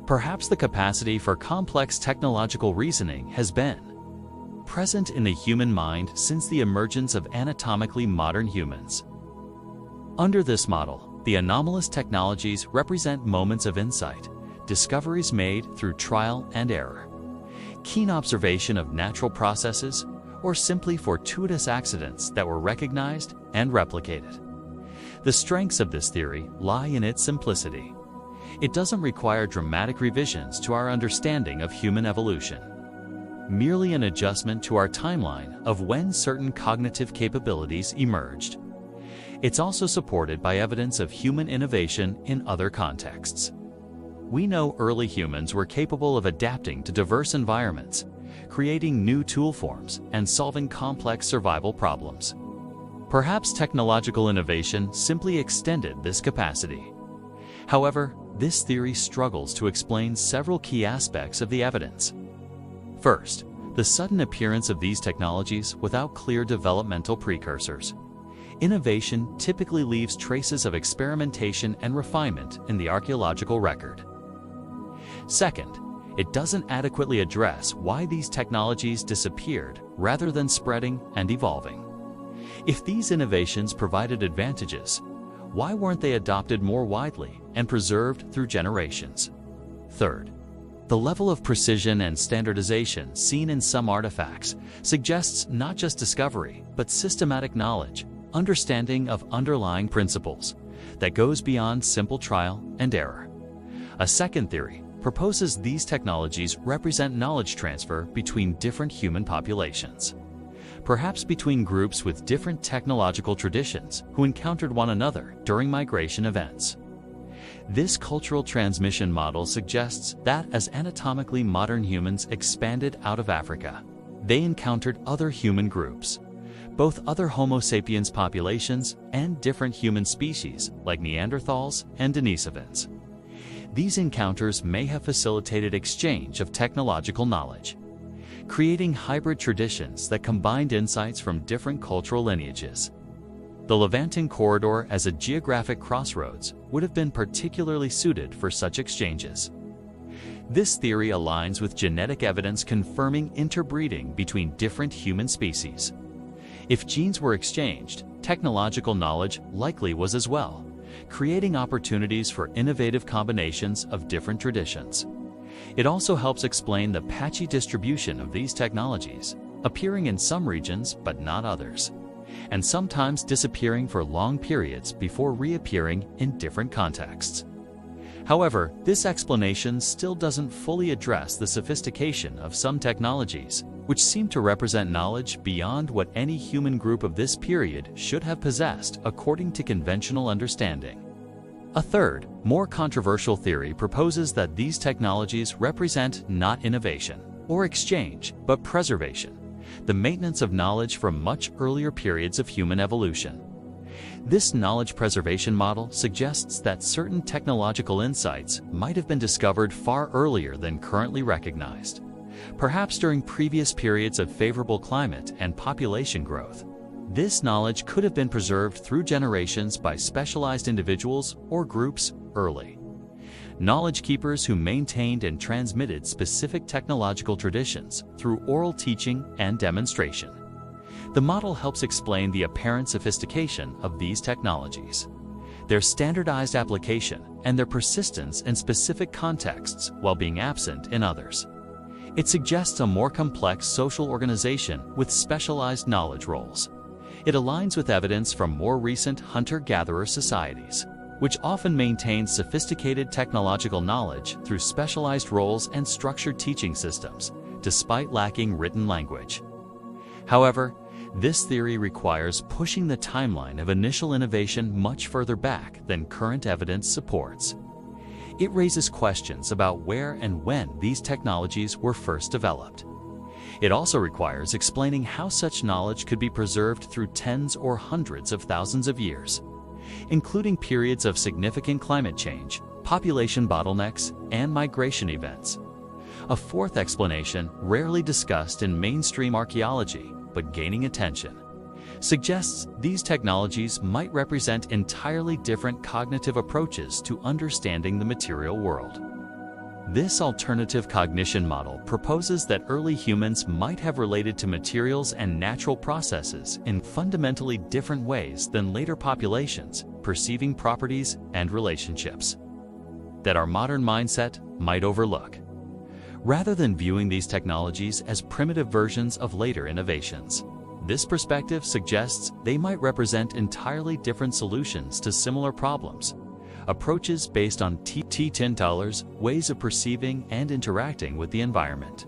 Perhaps the capacity for complex technological reasoning has been present in the human mind since the emergence of anatomically modern humans. Under this model, the anomalous technologies represent moments of insight, discoveries made through trial and error, keen observation of natural processes, or simply fortuitous accidents that were recognized and replicated. The strengths of this theory lie in its simplicity. It doesn't require dramatic revisions to our understanding of human evolution, merely an adjustment to our timeline of when certain cognitive capabilities emerged. It's also supported by evidence of human innovation in other contexts. We know early humans were capable of adapting to diverse environments, creating new tool forms, and solving complex survival problems. Perhaps technological innovation simply extended this capacity. However, this theory struggles to explain several key aspects of the evidence. First, the sudden appearance of these technologies without clear developmental precursors. Innovation typically leaves traces of experimentation and refinement in the archaeological record. Second, it doesn't adequately address why these technologies disappeared rather than spreading and evolving. If these innovations provided advantages, why weren't they adopted more widely and preserved through generations? Third, the level of precision and standardization seen in some artifacts suggests not just discovery, but systematic knowledge, understanding of underlying principles that goes beyond simple trial and error. A second theory proposes these technologies represent knowledge transfer between different human populations, perhaps between groups with different technological traditions who encountered one another during migration events. This cultural transmission model suggests that as anatomically modern humans expanded out of Africa, they encountered other human groups, both other Homo sapiens populations and different human species like Neanderthals and Denisovans. These encounters may have facilitated exchange of technological knowledge, creating hybrid traditions that combined insights from different cultural lineages. The Levantine corridor as a geographic crossroads would have been particularly suited for such exchanges. This theory aligns with genetic evidence confirming interbreeding between different human species. If genes were exchanged, technological knowledge likely was as well, creating opportunities for innovative combinations of different traditions. It also helps explain the patchy distribution of these technologies, appearing in some regions but not others, and sometimes disappearing for long periods before reappearing in different contexts. However, this explanation still doesn't fully address the sophistication of some technologies, which seem to represent knowledge beyond what any human group of this period should have possessed according to conventional understanding. A third, more controversial theory proposes that these technologies represent not innovation or exchange, but preservation, the maintenance of knowledge from much earlier periods of human evolution. This knowledge preservation model suggests that certain technological insights might have been discovered far earlier than currently recognized, perhaps during previous periods of favorable climate and population growth. This knowledge could have been preserved through generations by specialized individuals or groups early. Knowledge keepers who maintained and transmitted specific technological traditions through oral teaching and demonstration. The model helps explain the apparent sophistication of these technologies, their standardized application, and their persistence in specific contexts while being absent in others. It suggests a more complex social organization with specialized knowledge roles. It aligns with evidence from more recent hunter-gatherer societies. which often maintains sophisticated technological knowledge through specialized roles and structured teaching systems, despite lacking written language. However, this theory requires pushing the timeline of initial innovation much further back than current evidence supports. It raises questions about where and when these technologies were first developed. It also requires explaining how such knowledge could be preserved through tens or hundreds of thousands of years, including periods of significant climate change, population bottlenecks, and migration events. A fourth explanation, rarely discussed in mainstream archaeology but gaining attention, suggests these technologies might represent entirely different cognitive approaches to understanding the material world. This alternative cognition model proposes that early humans might have related to materials and natural processes in fundamentally different ways than later populations, perceiving properties and relationships that our modern mindset might overlook, rather than viewing these technologies as primitive versions of later innovations. This perspective suggests they might represent entirely different solutions to similar problems, approaches based on T10 ways of perceiving and interacting with the environment.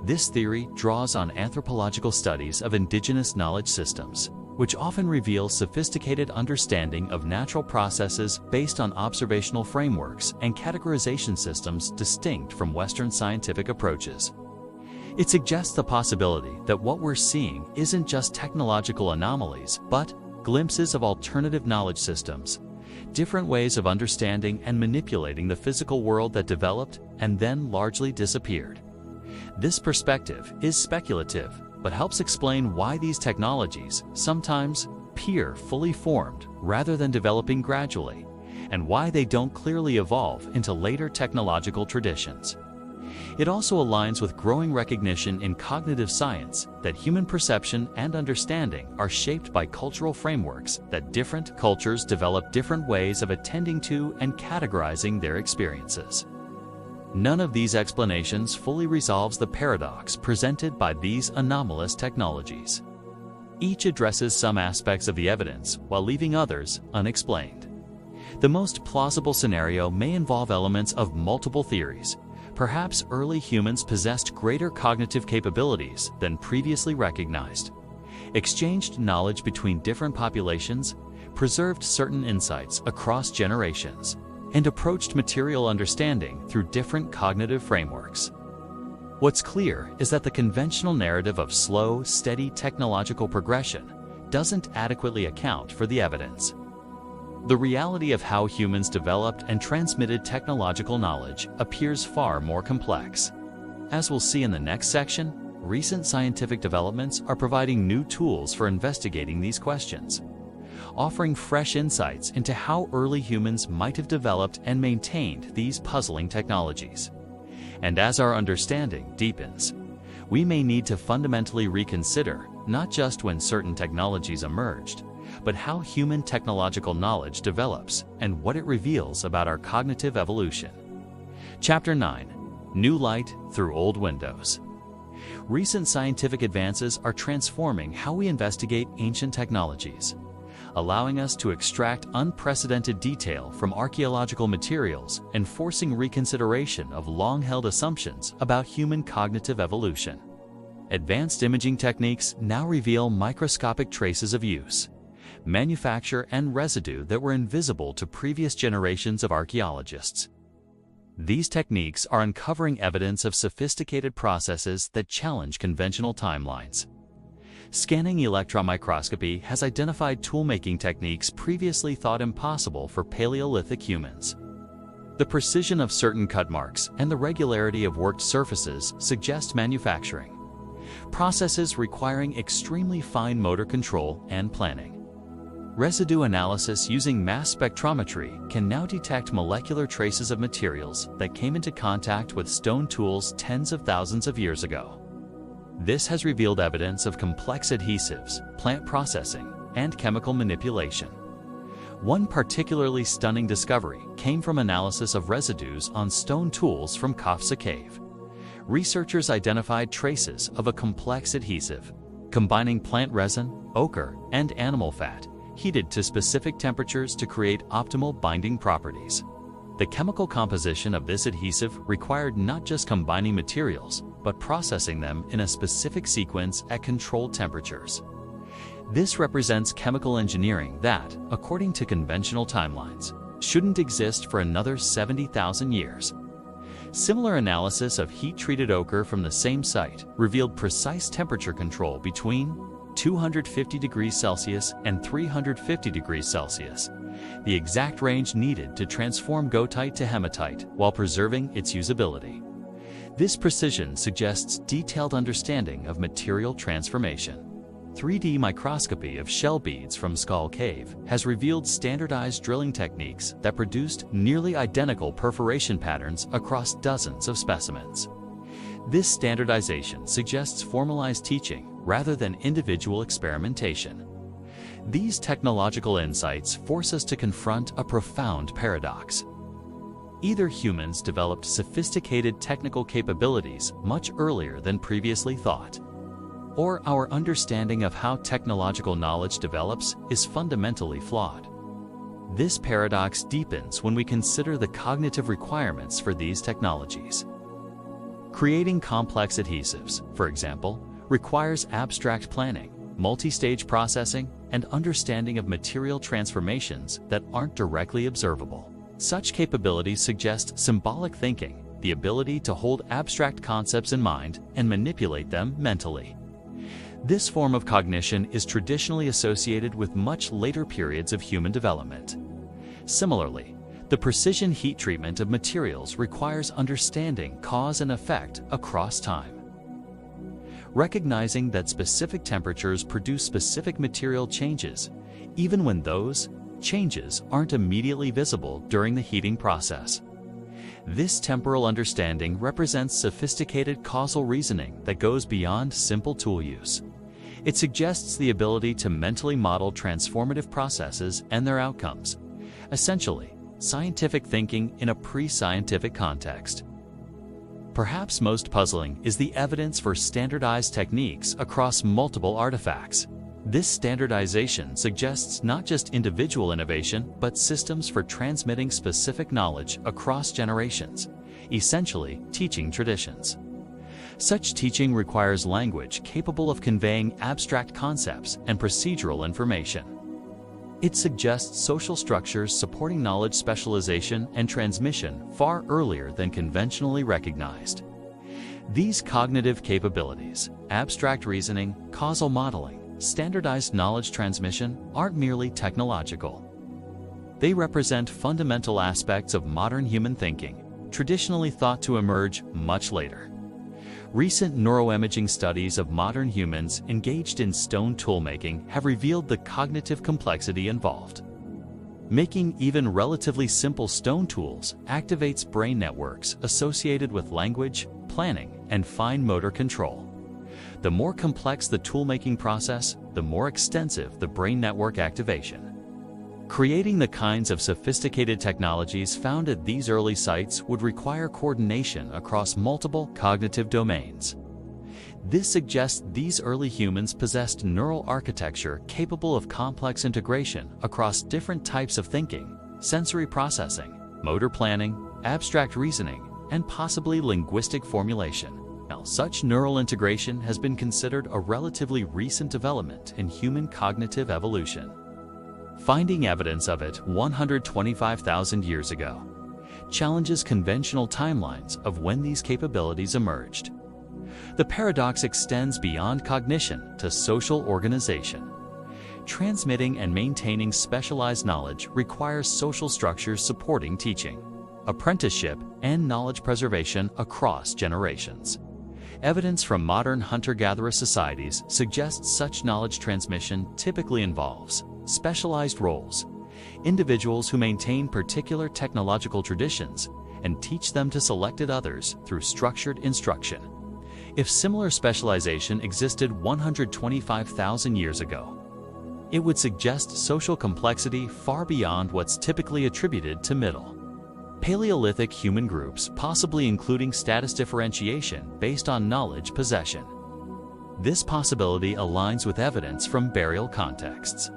This theory draws on anthropological studies of indigenous knowledge systems, which often reveal sophisticated understanding of natural processes based on observational frameworks and categorization systems distinct from Western scientific approaches. It suggests the possibility that what we're seeing isn't just technological anomalies, but glimpses of alternative knowledge systems, different ways of understanding and manipulating the physical world that developed and then largely disappeared. This perspective is speculative, but helps explain why these technologies sometimes appear fully formed rather than developing gradually, and why they don't clearly evolve into later technological traditions. It also aligns with growing recognition in cognitive science that human perception and understanding are shaped by cultural frameworks, that different cultures develop different ways of attending to and categorizing their experiences. None of these explanations fully resolves the paradox presented by these anomalous technologies. Each addresses some aspects of the evidence while leaving others unexplained. The most plausible scenario may involve elements of multiple theories. Perhaps early humans possessed greater cognitive capabilities than previously recognized, exchanged knowledge between different populations, preserved certain insights across generations, and approached material understanding through different cognitive frameworks. What's clear is that the conventional narrative of slow, steady technological progression doesn't adequately account for the evidence. The reality of how humans developed and transmitted technological knowledge appears far more complex. As we'll see in the next section, recent scientific developments are providing new tools for investigating these questions, offering fresh insights into how early humans might have developed and maintained these puzzling technologies. And as our understanding deepens, we may need to fundamentally reconsider not just when certain technologies emerged, but how human technological knowledge develops and what it reveals about our cognitive evolution. Chapter 9. New Light Through Old Windows. Recent scientific advances are transforming how we investigate ancient technologies, allowing us to extract unprecedented detail from archaeological materials and forcing reconsideration of long-held assumptions about human cognitive evolution. Advanced imaging techniques now reveal microscopic traces of use, manufacture, and residue that were invisible to previous generations of archaeologists. These techniques are uncovering evidence of sophisticated processes that challenge conventional timelines. Scanning electron microscopy has identified tool-making techniques previously thought impossible for Paleolithic humans. The precision of certain cut marks and the regularity of worked surfaces suggest manufacturing, processes requiring extremely fine motor control and planning. Residue analysis using mass spectrometry can now detect molecular traces of materials that came into contact with stone tools tens of thousands of years ago. This has revealed evidence of complex adhesives, plant processing, and chemical manipulation. One particularly stunning discovery came from analysis of residues on stone tools from Khafsa Cave. Researchers identified traces of a complex adhesive, combining plant resin, ochre, and animal fat, heated to specific temperatures to create optimal binding properties. The chemical composition of this adhesive required not just combining materials, but processing them in a specific sequence at controlled temperatures. This represents chemical engineering that, according to conventional timelines, shouldn't exist for another 70,000 years. Similar analysis of heat-treated ochre from the same site revealed precise temperature control between 250 degrees Celsius and 350 degrees Celsius, the exact range needed to transform goethite to hematite while preserving its usability. This precision suggests detailed understanding of material transformation. 3D microscopy of shell beads from Skull Cave has revealed standardized drilling techniques that produced nearly identical perforation patterns across dozens of specimens. This standardization suggests formalized teaching rather than individual experimentation. These technological insights force us to confront a profound paradox. Either humans developed sophisticated technical capabilities much earlier than previously thought, or our understanding of how technological knowledge develops is fundamentally flawed. This paradox deepens when we consider the cognitive requirements for these technologies. Creating complex adhesives, for example, requires abstract planning, multi-stage processing, and understanding of material transformations that aren't directly observable. Such capabilities suggest symbolic thinking, the ability to hold abstract concepts in mind and manipulate them mentally. This form of cognition is traditionally associated with much later periods of human development. Similarly, the precision heat treatment of materials requires understanding cause and effect across time. Recognizing that specific temperatures produce specific material changes, even when those changes aren't immediately visible during the heating process. This temporal understanding represents sophisticated causal reasoning that goes beyond simple tool use. It suggests the ability to mentally model transformative processes and their outcomes, essentially, scientific thinking in a pre-scientific context. Perhaps most puzzling is the evidence for standardized techniques across multiple artifacts. This standardization suggests not just individual innovation, but systems for transmitting specific knowledge across generations, essentially teaching traditions. Such teaching requires language capable of conveying abstract concepts and procedural information. It suggests social structures supporting knowledge specialization and transmission far earlier than conventionally recognized. These cognitive capabilities, abstract reasoning, causal modeling, standardized knowledge transmission, aren't merely technological. They represent fundamental aspects of modern human thinking, traditionally thought to emerge much later. Recent neuroimaging studies of modern humans engaged in stone toolmaking have revealed the cognitive complexity involved. Making even relatively simple stone tools activates brain networks associated with language, planning, and fine motor control. The more complex the toolmaking process, the more extensive the brain network activation. Creating the kinds of sophisticated technologies found at these early sites would require coordination across multiple cognitive domains. This suggests these early humans possessed neural architecture capable of complex integration across different types of thinking, sensory processing, motor planning, abstract reasoning, and possibly linguistic formulation. Now, such neural integration has been considered a relatively recent development in human cognitive evolution. Finding evidence of it 125,000 years ago challenges conventional timelines of when these capabilities emerged. The paradox extends beyond cognition to social organization. Transmitting and maintaining specialized knowledge requires social structures supporting teaching, apprenticeship, and knowledge preservation across generations. Evidence from modern hunter-gatherer societies suggests such knowledge transmission typically involves specialized roles, individuals who maintain particular technological traditions and teach them to selected others through structured instruction. If similar specialization existed 125,000 years ago, it would suggest social complexity far beyond what's typically attributed to Middle Paleolithic human groups, possibly including status differentiation based on knowledge possession. This possibility aligns with evidence from burial contexts.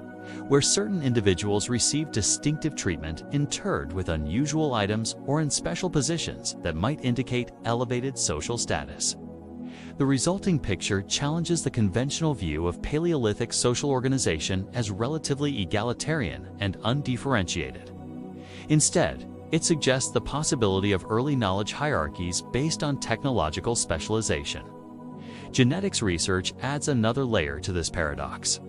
where certain individuals receive distinctive treatment interred with unusual items or in special positions that might indicate elevated social status. The resulting picture challenges the conventional view of Paleolithic social organization as relatively egalitarian and undifferentiated. Instead, it suggests the possibility of early knowledge hierarchies based on technological specialization. Genetics research adds another layer to this paradox.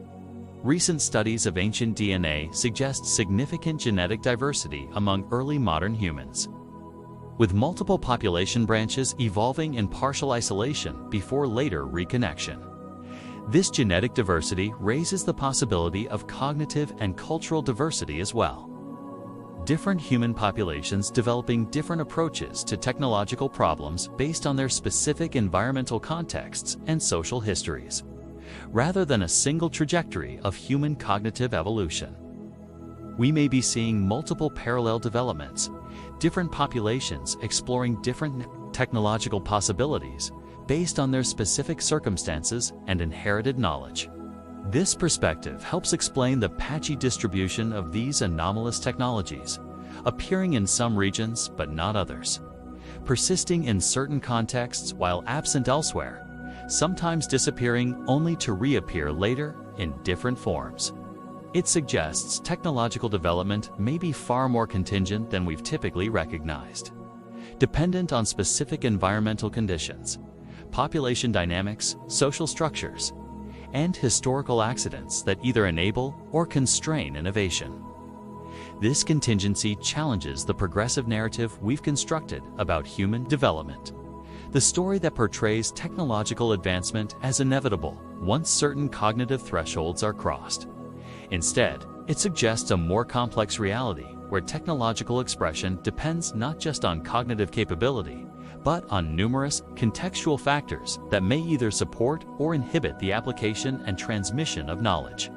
Recent studies of ancient DNA suggest significant genetic diversity among early modern humans, with multiple population branches evolving in partial isolation before later reconnection. This genetic diversity raises the possibility of cognitive and cultural diversity as well. Different human populations developing different approaches to technological problems based on their specific environmental contexts and social histories, rather than a single trajectory of human cognitive evolution. We may be seeing multiple parallel developments, different populations exploring different technological possibilities based on their specific circumstances and inherited knowledge. This perspective helps explain the patchy distribution of these anomalous technologies, appearing in some regions but not others, persisting in certain contexts while absent elsewhere, sometimes disappearing only to reappear later in different forms. It suggests technological development may be far more contingent than we've typically recognized, dependent on specific environmental conditions, population dynamics, social structures, and historical accidents that either enable or constrain innovation. This contingency challenges the progressive narrative we've constructed about human development, the story that portrays technological advancement as inevitable once certain cognitive thresholds are crossed. Instead, it suggests a more complex reality where technological expression depends not just on cognitive capability, but on numerous contextual factors that may either support or inhibit the application and transmission of knowledge.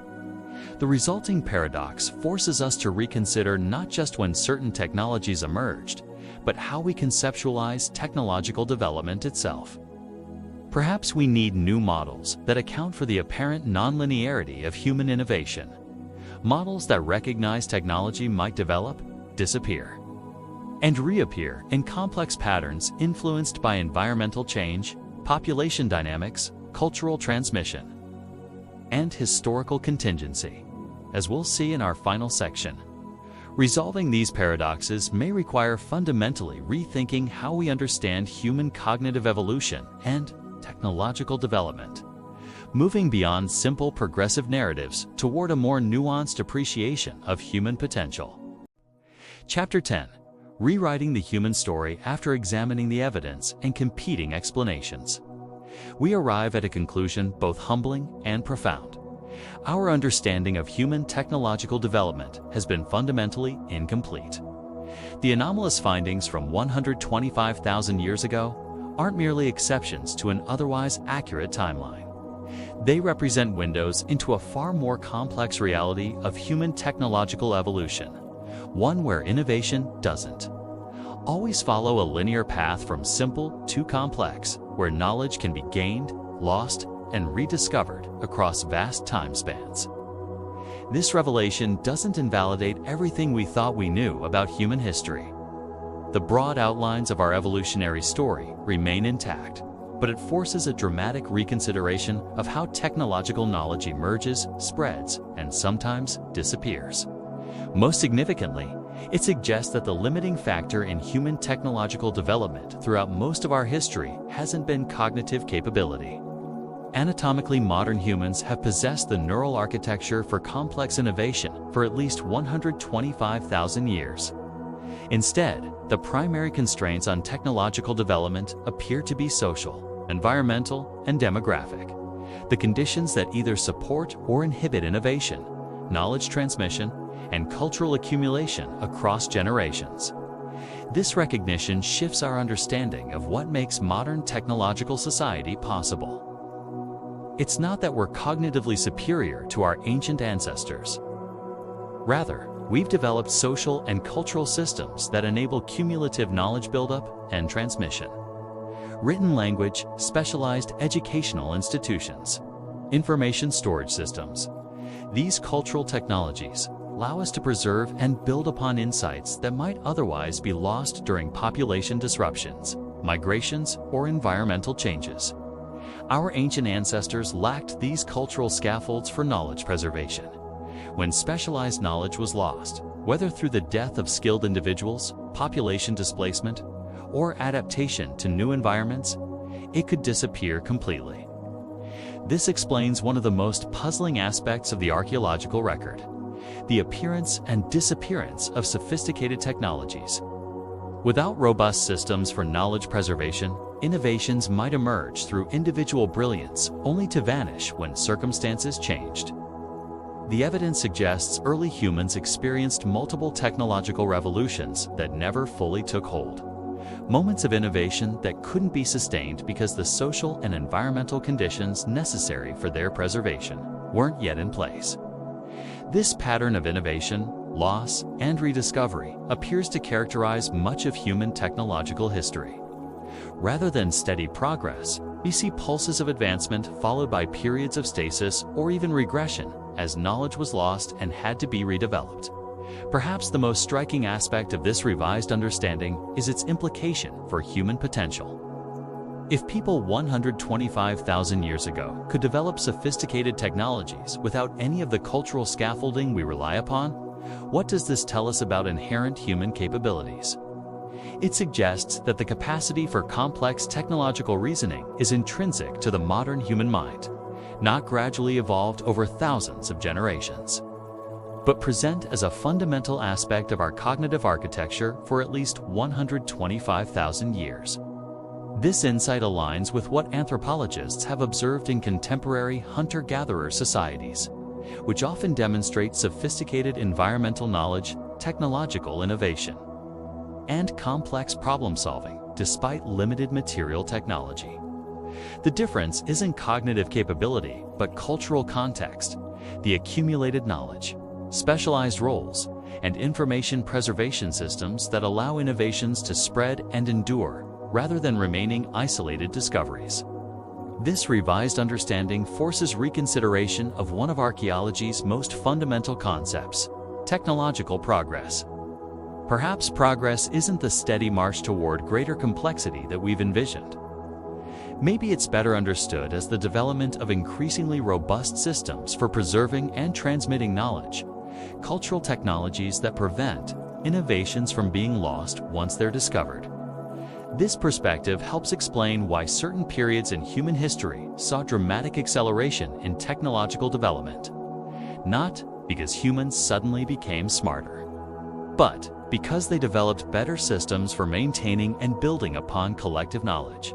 The resulting paradox forces us to reconsider not just when certain technologies emerged, but how we conceptualize technological development itself. Perhaps we need new models that account for the apparent nonlinearity of human innovation, models that recognize technology might develop, disappear, and reappear in complex patterns influenced by environmental change, population dynamics, cultural transmission, and historical contingency, as we'll see in our final section. Resolving these paradoxes may require fundamentally rethinking how we understand human cognitive evolution and technological development, moving beyond simple progressive narratives toward a more nuanced appreciation of human potential. Chapter 10. Rewriting the human story after examining the evidence and competing explanations. We arrive at a conclusion both humbling and profound. Our understanding of human technological development has been fundamentally incomplete. The anomalous findings from 125,000 years ago aren't merely exceptions to an otherwise accurate timeline. They represent windows into a far more complex reality of human technological evolution, one where innovation doesn't always follow a linear path from simple to complex, where knowledge can be gained, lost, and rediscovered across vast time spans. This revelation doesn't invalidate everything we thought we knew about human history. The broad outlines of our evolutionary story remain intact, but it forces a dramatic reconsideration of how technological knowledge emerges, spreads, and sometimes disappears. Most significantly, it suggests that the limiting factor in human technological development throughout most of our history hasn't been cognitive capability. Anatomically modern humans have possessed the neural architecture for complex innovation for at least 125,000 years. Instead, the primary constraints on technological development appear to be social, environmental, and demographic, the conditions that either support or inhibit innovation, knowledge transmission, and cultural accumulation across generations. This recognition shifts our understanding of what makes modern technological society possible. It's not that we're cognitively superior to our ancient ancestors. Rather, we've developed social and cultural systems that enable cumulative knowledge buildup and transmission. Written language, specialized educational institutions, information storage systems, These cultural technologies allow us to preserve and build upon insights that might otherwise be lost during population disruptions, migrations, or environmental changes. Our ancient ancestors lacked these cultural scaffolds for knowledge preservation. When specialized knowledge was lost, whether through the death of skilled individuals, population displacement, or adaptation to new environments, it could disappear completely. This explains one of the most puzzling aspects of the archaeological record: the appearance and disappearance of sophisticated technologies. Without robust systems for knowledge preservation, innovations might emerge through individual brilliance only to vanish when circumstances changed. The evidence suggests early humans experienced multiple technological revolutions that never fully took hold. Moments of innovation that couldn't be sustained because the social and environmental conditions necessary for their preservation weren't yet in place. This pattern of innovation, loss, and rediscovery appears to characterize much of human technological history. Rather than steady progress, we see pulses of advancement followed by periods of stasis or even regression as knowledge was lost and had to be redeveloped. Perhaps the most striking aspect of this revised understanding is its implication for human potential. If people 125,000 years ago could develop sophisticated technologies without any of the cultural scaffolding we rely upon, what does this tell us about inherent human capabilities? It suggests that the capacity for complex technological reasoning is intrinsic to the modern human mind, not gradually evolved over thousands of generations, but present as a fundamental aspect of our cognitive architecture for at least 125,000 years. This insight aligns with what anthropologists have observed in contemporary hunter-gatherer societies, which often demonstrate sophisticated environmental knowledge, technological innovation, and complex problem-solving despite limited material technology. The difference isn't cognitive capability, but cultural context, the accumulated knowledge, specialized roles, and information preservation systems that allow innovations to spread and endure rather than remaining isolated discoveries. This revised understanding forces reconsideration of one of archaeology's most fundamental concepts: technological progress. Perhaps progress isn't the steady march toward greater complexity that we've envisioned. Maybe it's better understood as the development of increasingly robust systems for preserving and transmitting knowledge, cultural technologies that prevent innovations from being lost once they're discovered. This perspective helps explain why certain periods in human history saw dramatic acceleration in technological development, not because humans suddenly became smarter, but because they developed better systems for maintaining and building upon collective knowledge.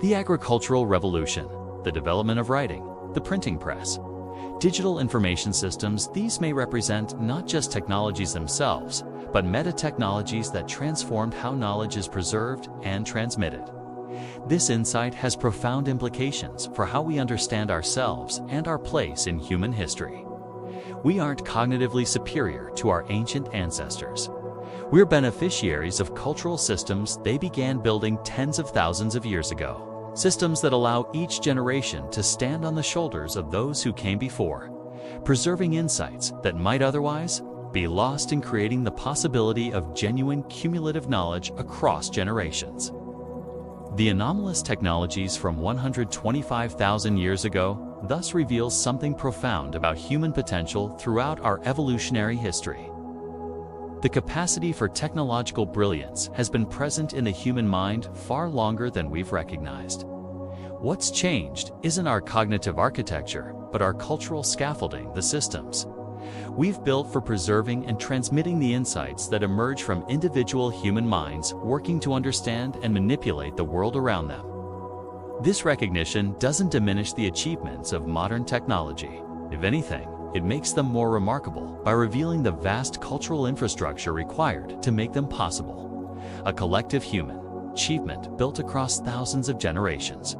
The agricultural revolution, the development of writing, the printing press, digital information systems, these may represent not just technologies themselves, but meta-technologies that transformed how knowledge is preserved and transmitted. This insight has profound implications for how we understand ourselves and our place in human history. We aren't cognitively superior to our ancient ancestors. We're beneficiaries of cultural systems they began building tens of thousands of years ago, systems that allow each generation to stand on the shoulders of those who came before, preserving insights that might otherwise be lost in creating the possibility of genuine cumulative knowledge across generations. The anomalous technologies from 125,000 years ago thus reveal something profound about human potential throughout our evolutionary history. The capacity for technological brilliance has been present in the human mind far longer than we've recognized. What's changed isn't our cognitive architecture, but our cultural scaffolding, the systems we've built for preserving and transmitting the insights that emerge from individual human minds working to understand and manipulate the world around them. This recognition doesn't diminish the achievements of modern technology. If anything, it makes them more remarkable by revealing the vast cultural infrastructure required to make them possible, a collective human achievement built across thousands of generations.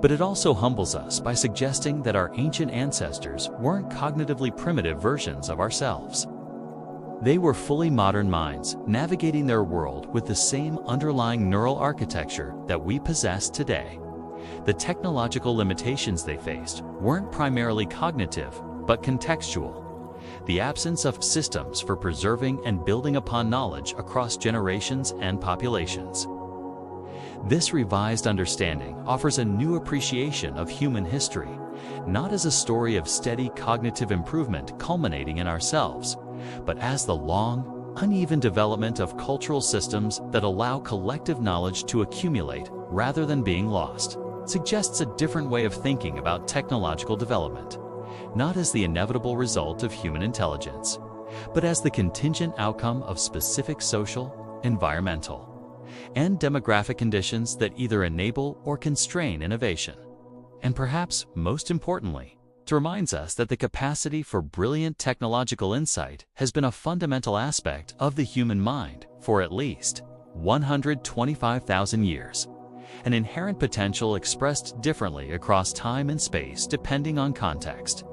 But it also humbles us by suggesting that our ancient ancestors weren't cognitively primitive versions of ourselves. They were fully modern minds, navigating their world with the same underlying neural architecture that we possess today. The technological limitations they faced weren't primarily cognitive, but contextual. The absence of systems for preserving and building upon knowledge across generations and populations. This revised understanding offers a new appreciation of human history, not as a story of steady cognitive improvement culminating in ourselves, but as the long, uneven development of cultural systems that allow collective knowledge to accumulate rather than being lost. Suggests a different way of thinking about technological development, not as the inevitable result of human intelligence, but as the contingent outcome of specific social, environmental, and demographic conditions that either enable or constrain innovation. And perhaps most importantly, it reminds us that the capacity for brilliant technological insight has been a fundamental aspect of the human mind for at least 125,000 years. An inherent potential expressed differently across time and space depending on context.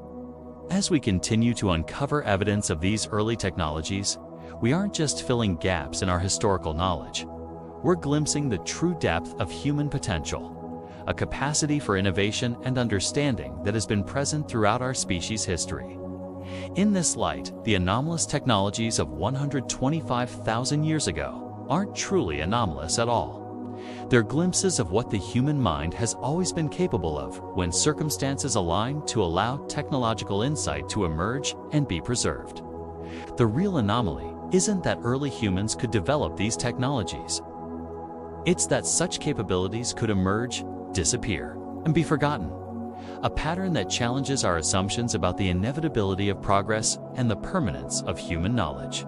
As we continue to uncover evidence of these early technologies, we aren't just filling gaps in our historical knowledge. We're glimpsing the true depth of human potential, a capacity for innovation and understanding that has been present throughout our species' history. In this light, the anomalous technologies of 125,000 years ago aren't truly anomalous at all. They're glimpses of what the human mind has always been capable of when circumstances align to allow technological insight to emerge and be preserved. The real anomaly isn't that early humans could develop these technologies. It's that such capabilities could emerge, disappear, and be forgotten. A pattern that challenges our assumptions about the inevitability of progress and the permanence of human knowledge.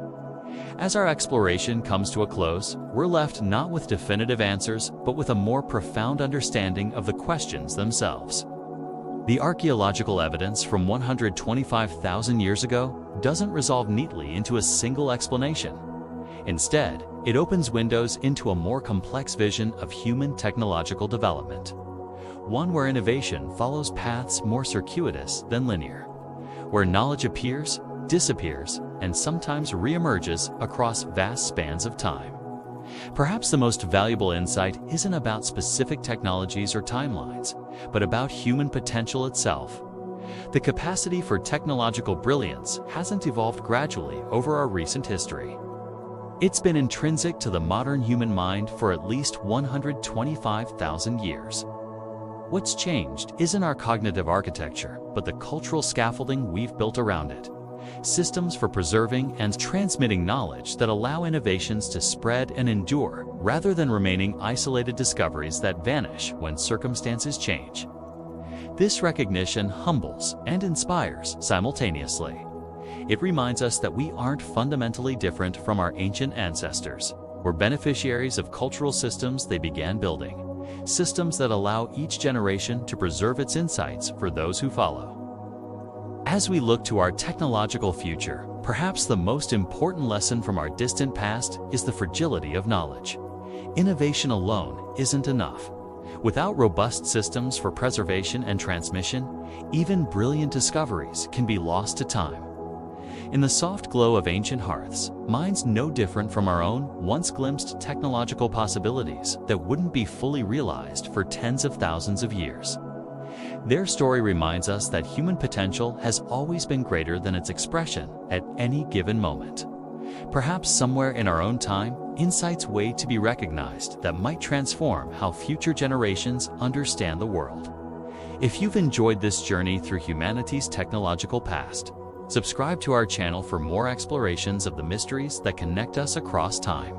As our exploration comes to a close, we're left not with definitive answers, but with a more profound understanding of the questions themselves. The archaeological evidence from 125,000 years ago doesn't resolve neatly into a single explanation. Instead, it opens windows into a more complex vision of human technological development. One where innovation follows paths more circuitous than linear, where knowledge appears, disappears, and sometimes re-emerges across vast spans of time. Perhaps the most valuable insight isn't about specific technologies or timelines, but about human potential itself. The capacity for technological brilliance hasn't evolved gradually over our recent history. It's been intrinsic to the modern human mind for at least 125,000 years. What's changed isn't our cognitive architecture, but the cultural scaffolding we've built around it. Systems for preserving and transmitting knowledge that allow innovations to spread and endure, rather than remaining isolated discoveries that vanish when circumstances change. This recognition humbles and inspires simultaneously. It reminds us that we aren't fundamentally different from our ancient ancestors. We're beneficiaries of cultural systems they began building, systems that allow each generation to preserve its insights for those who follow. As we look to our technological future, perhaps the most important lesson from our distant past is the fragility of knowledge. Innovation alone isn't enough. Without robust systems for preservation and transmission, even brilliant discoveries can be lost to time. In the soft glow of ancient hearths, minds no different from our own once glimpsed technological possibilities that wouldn't be fully realized for tens of thousands of years. Their story reminds us that human potential has always been greater than its expression at any given moment. Perhaps somewhere in our own time, insights wait to be recognized that might transform how future generations understand the world. If you've enjoyed this journey through humanity's technological past, subscribe to our channel for more explorations of the mysteries that connect us across time.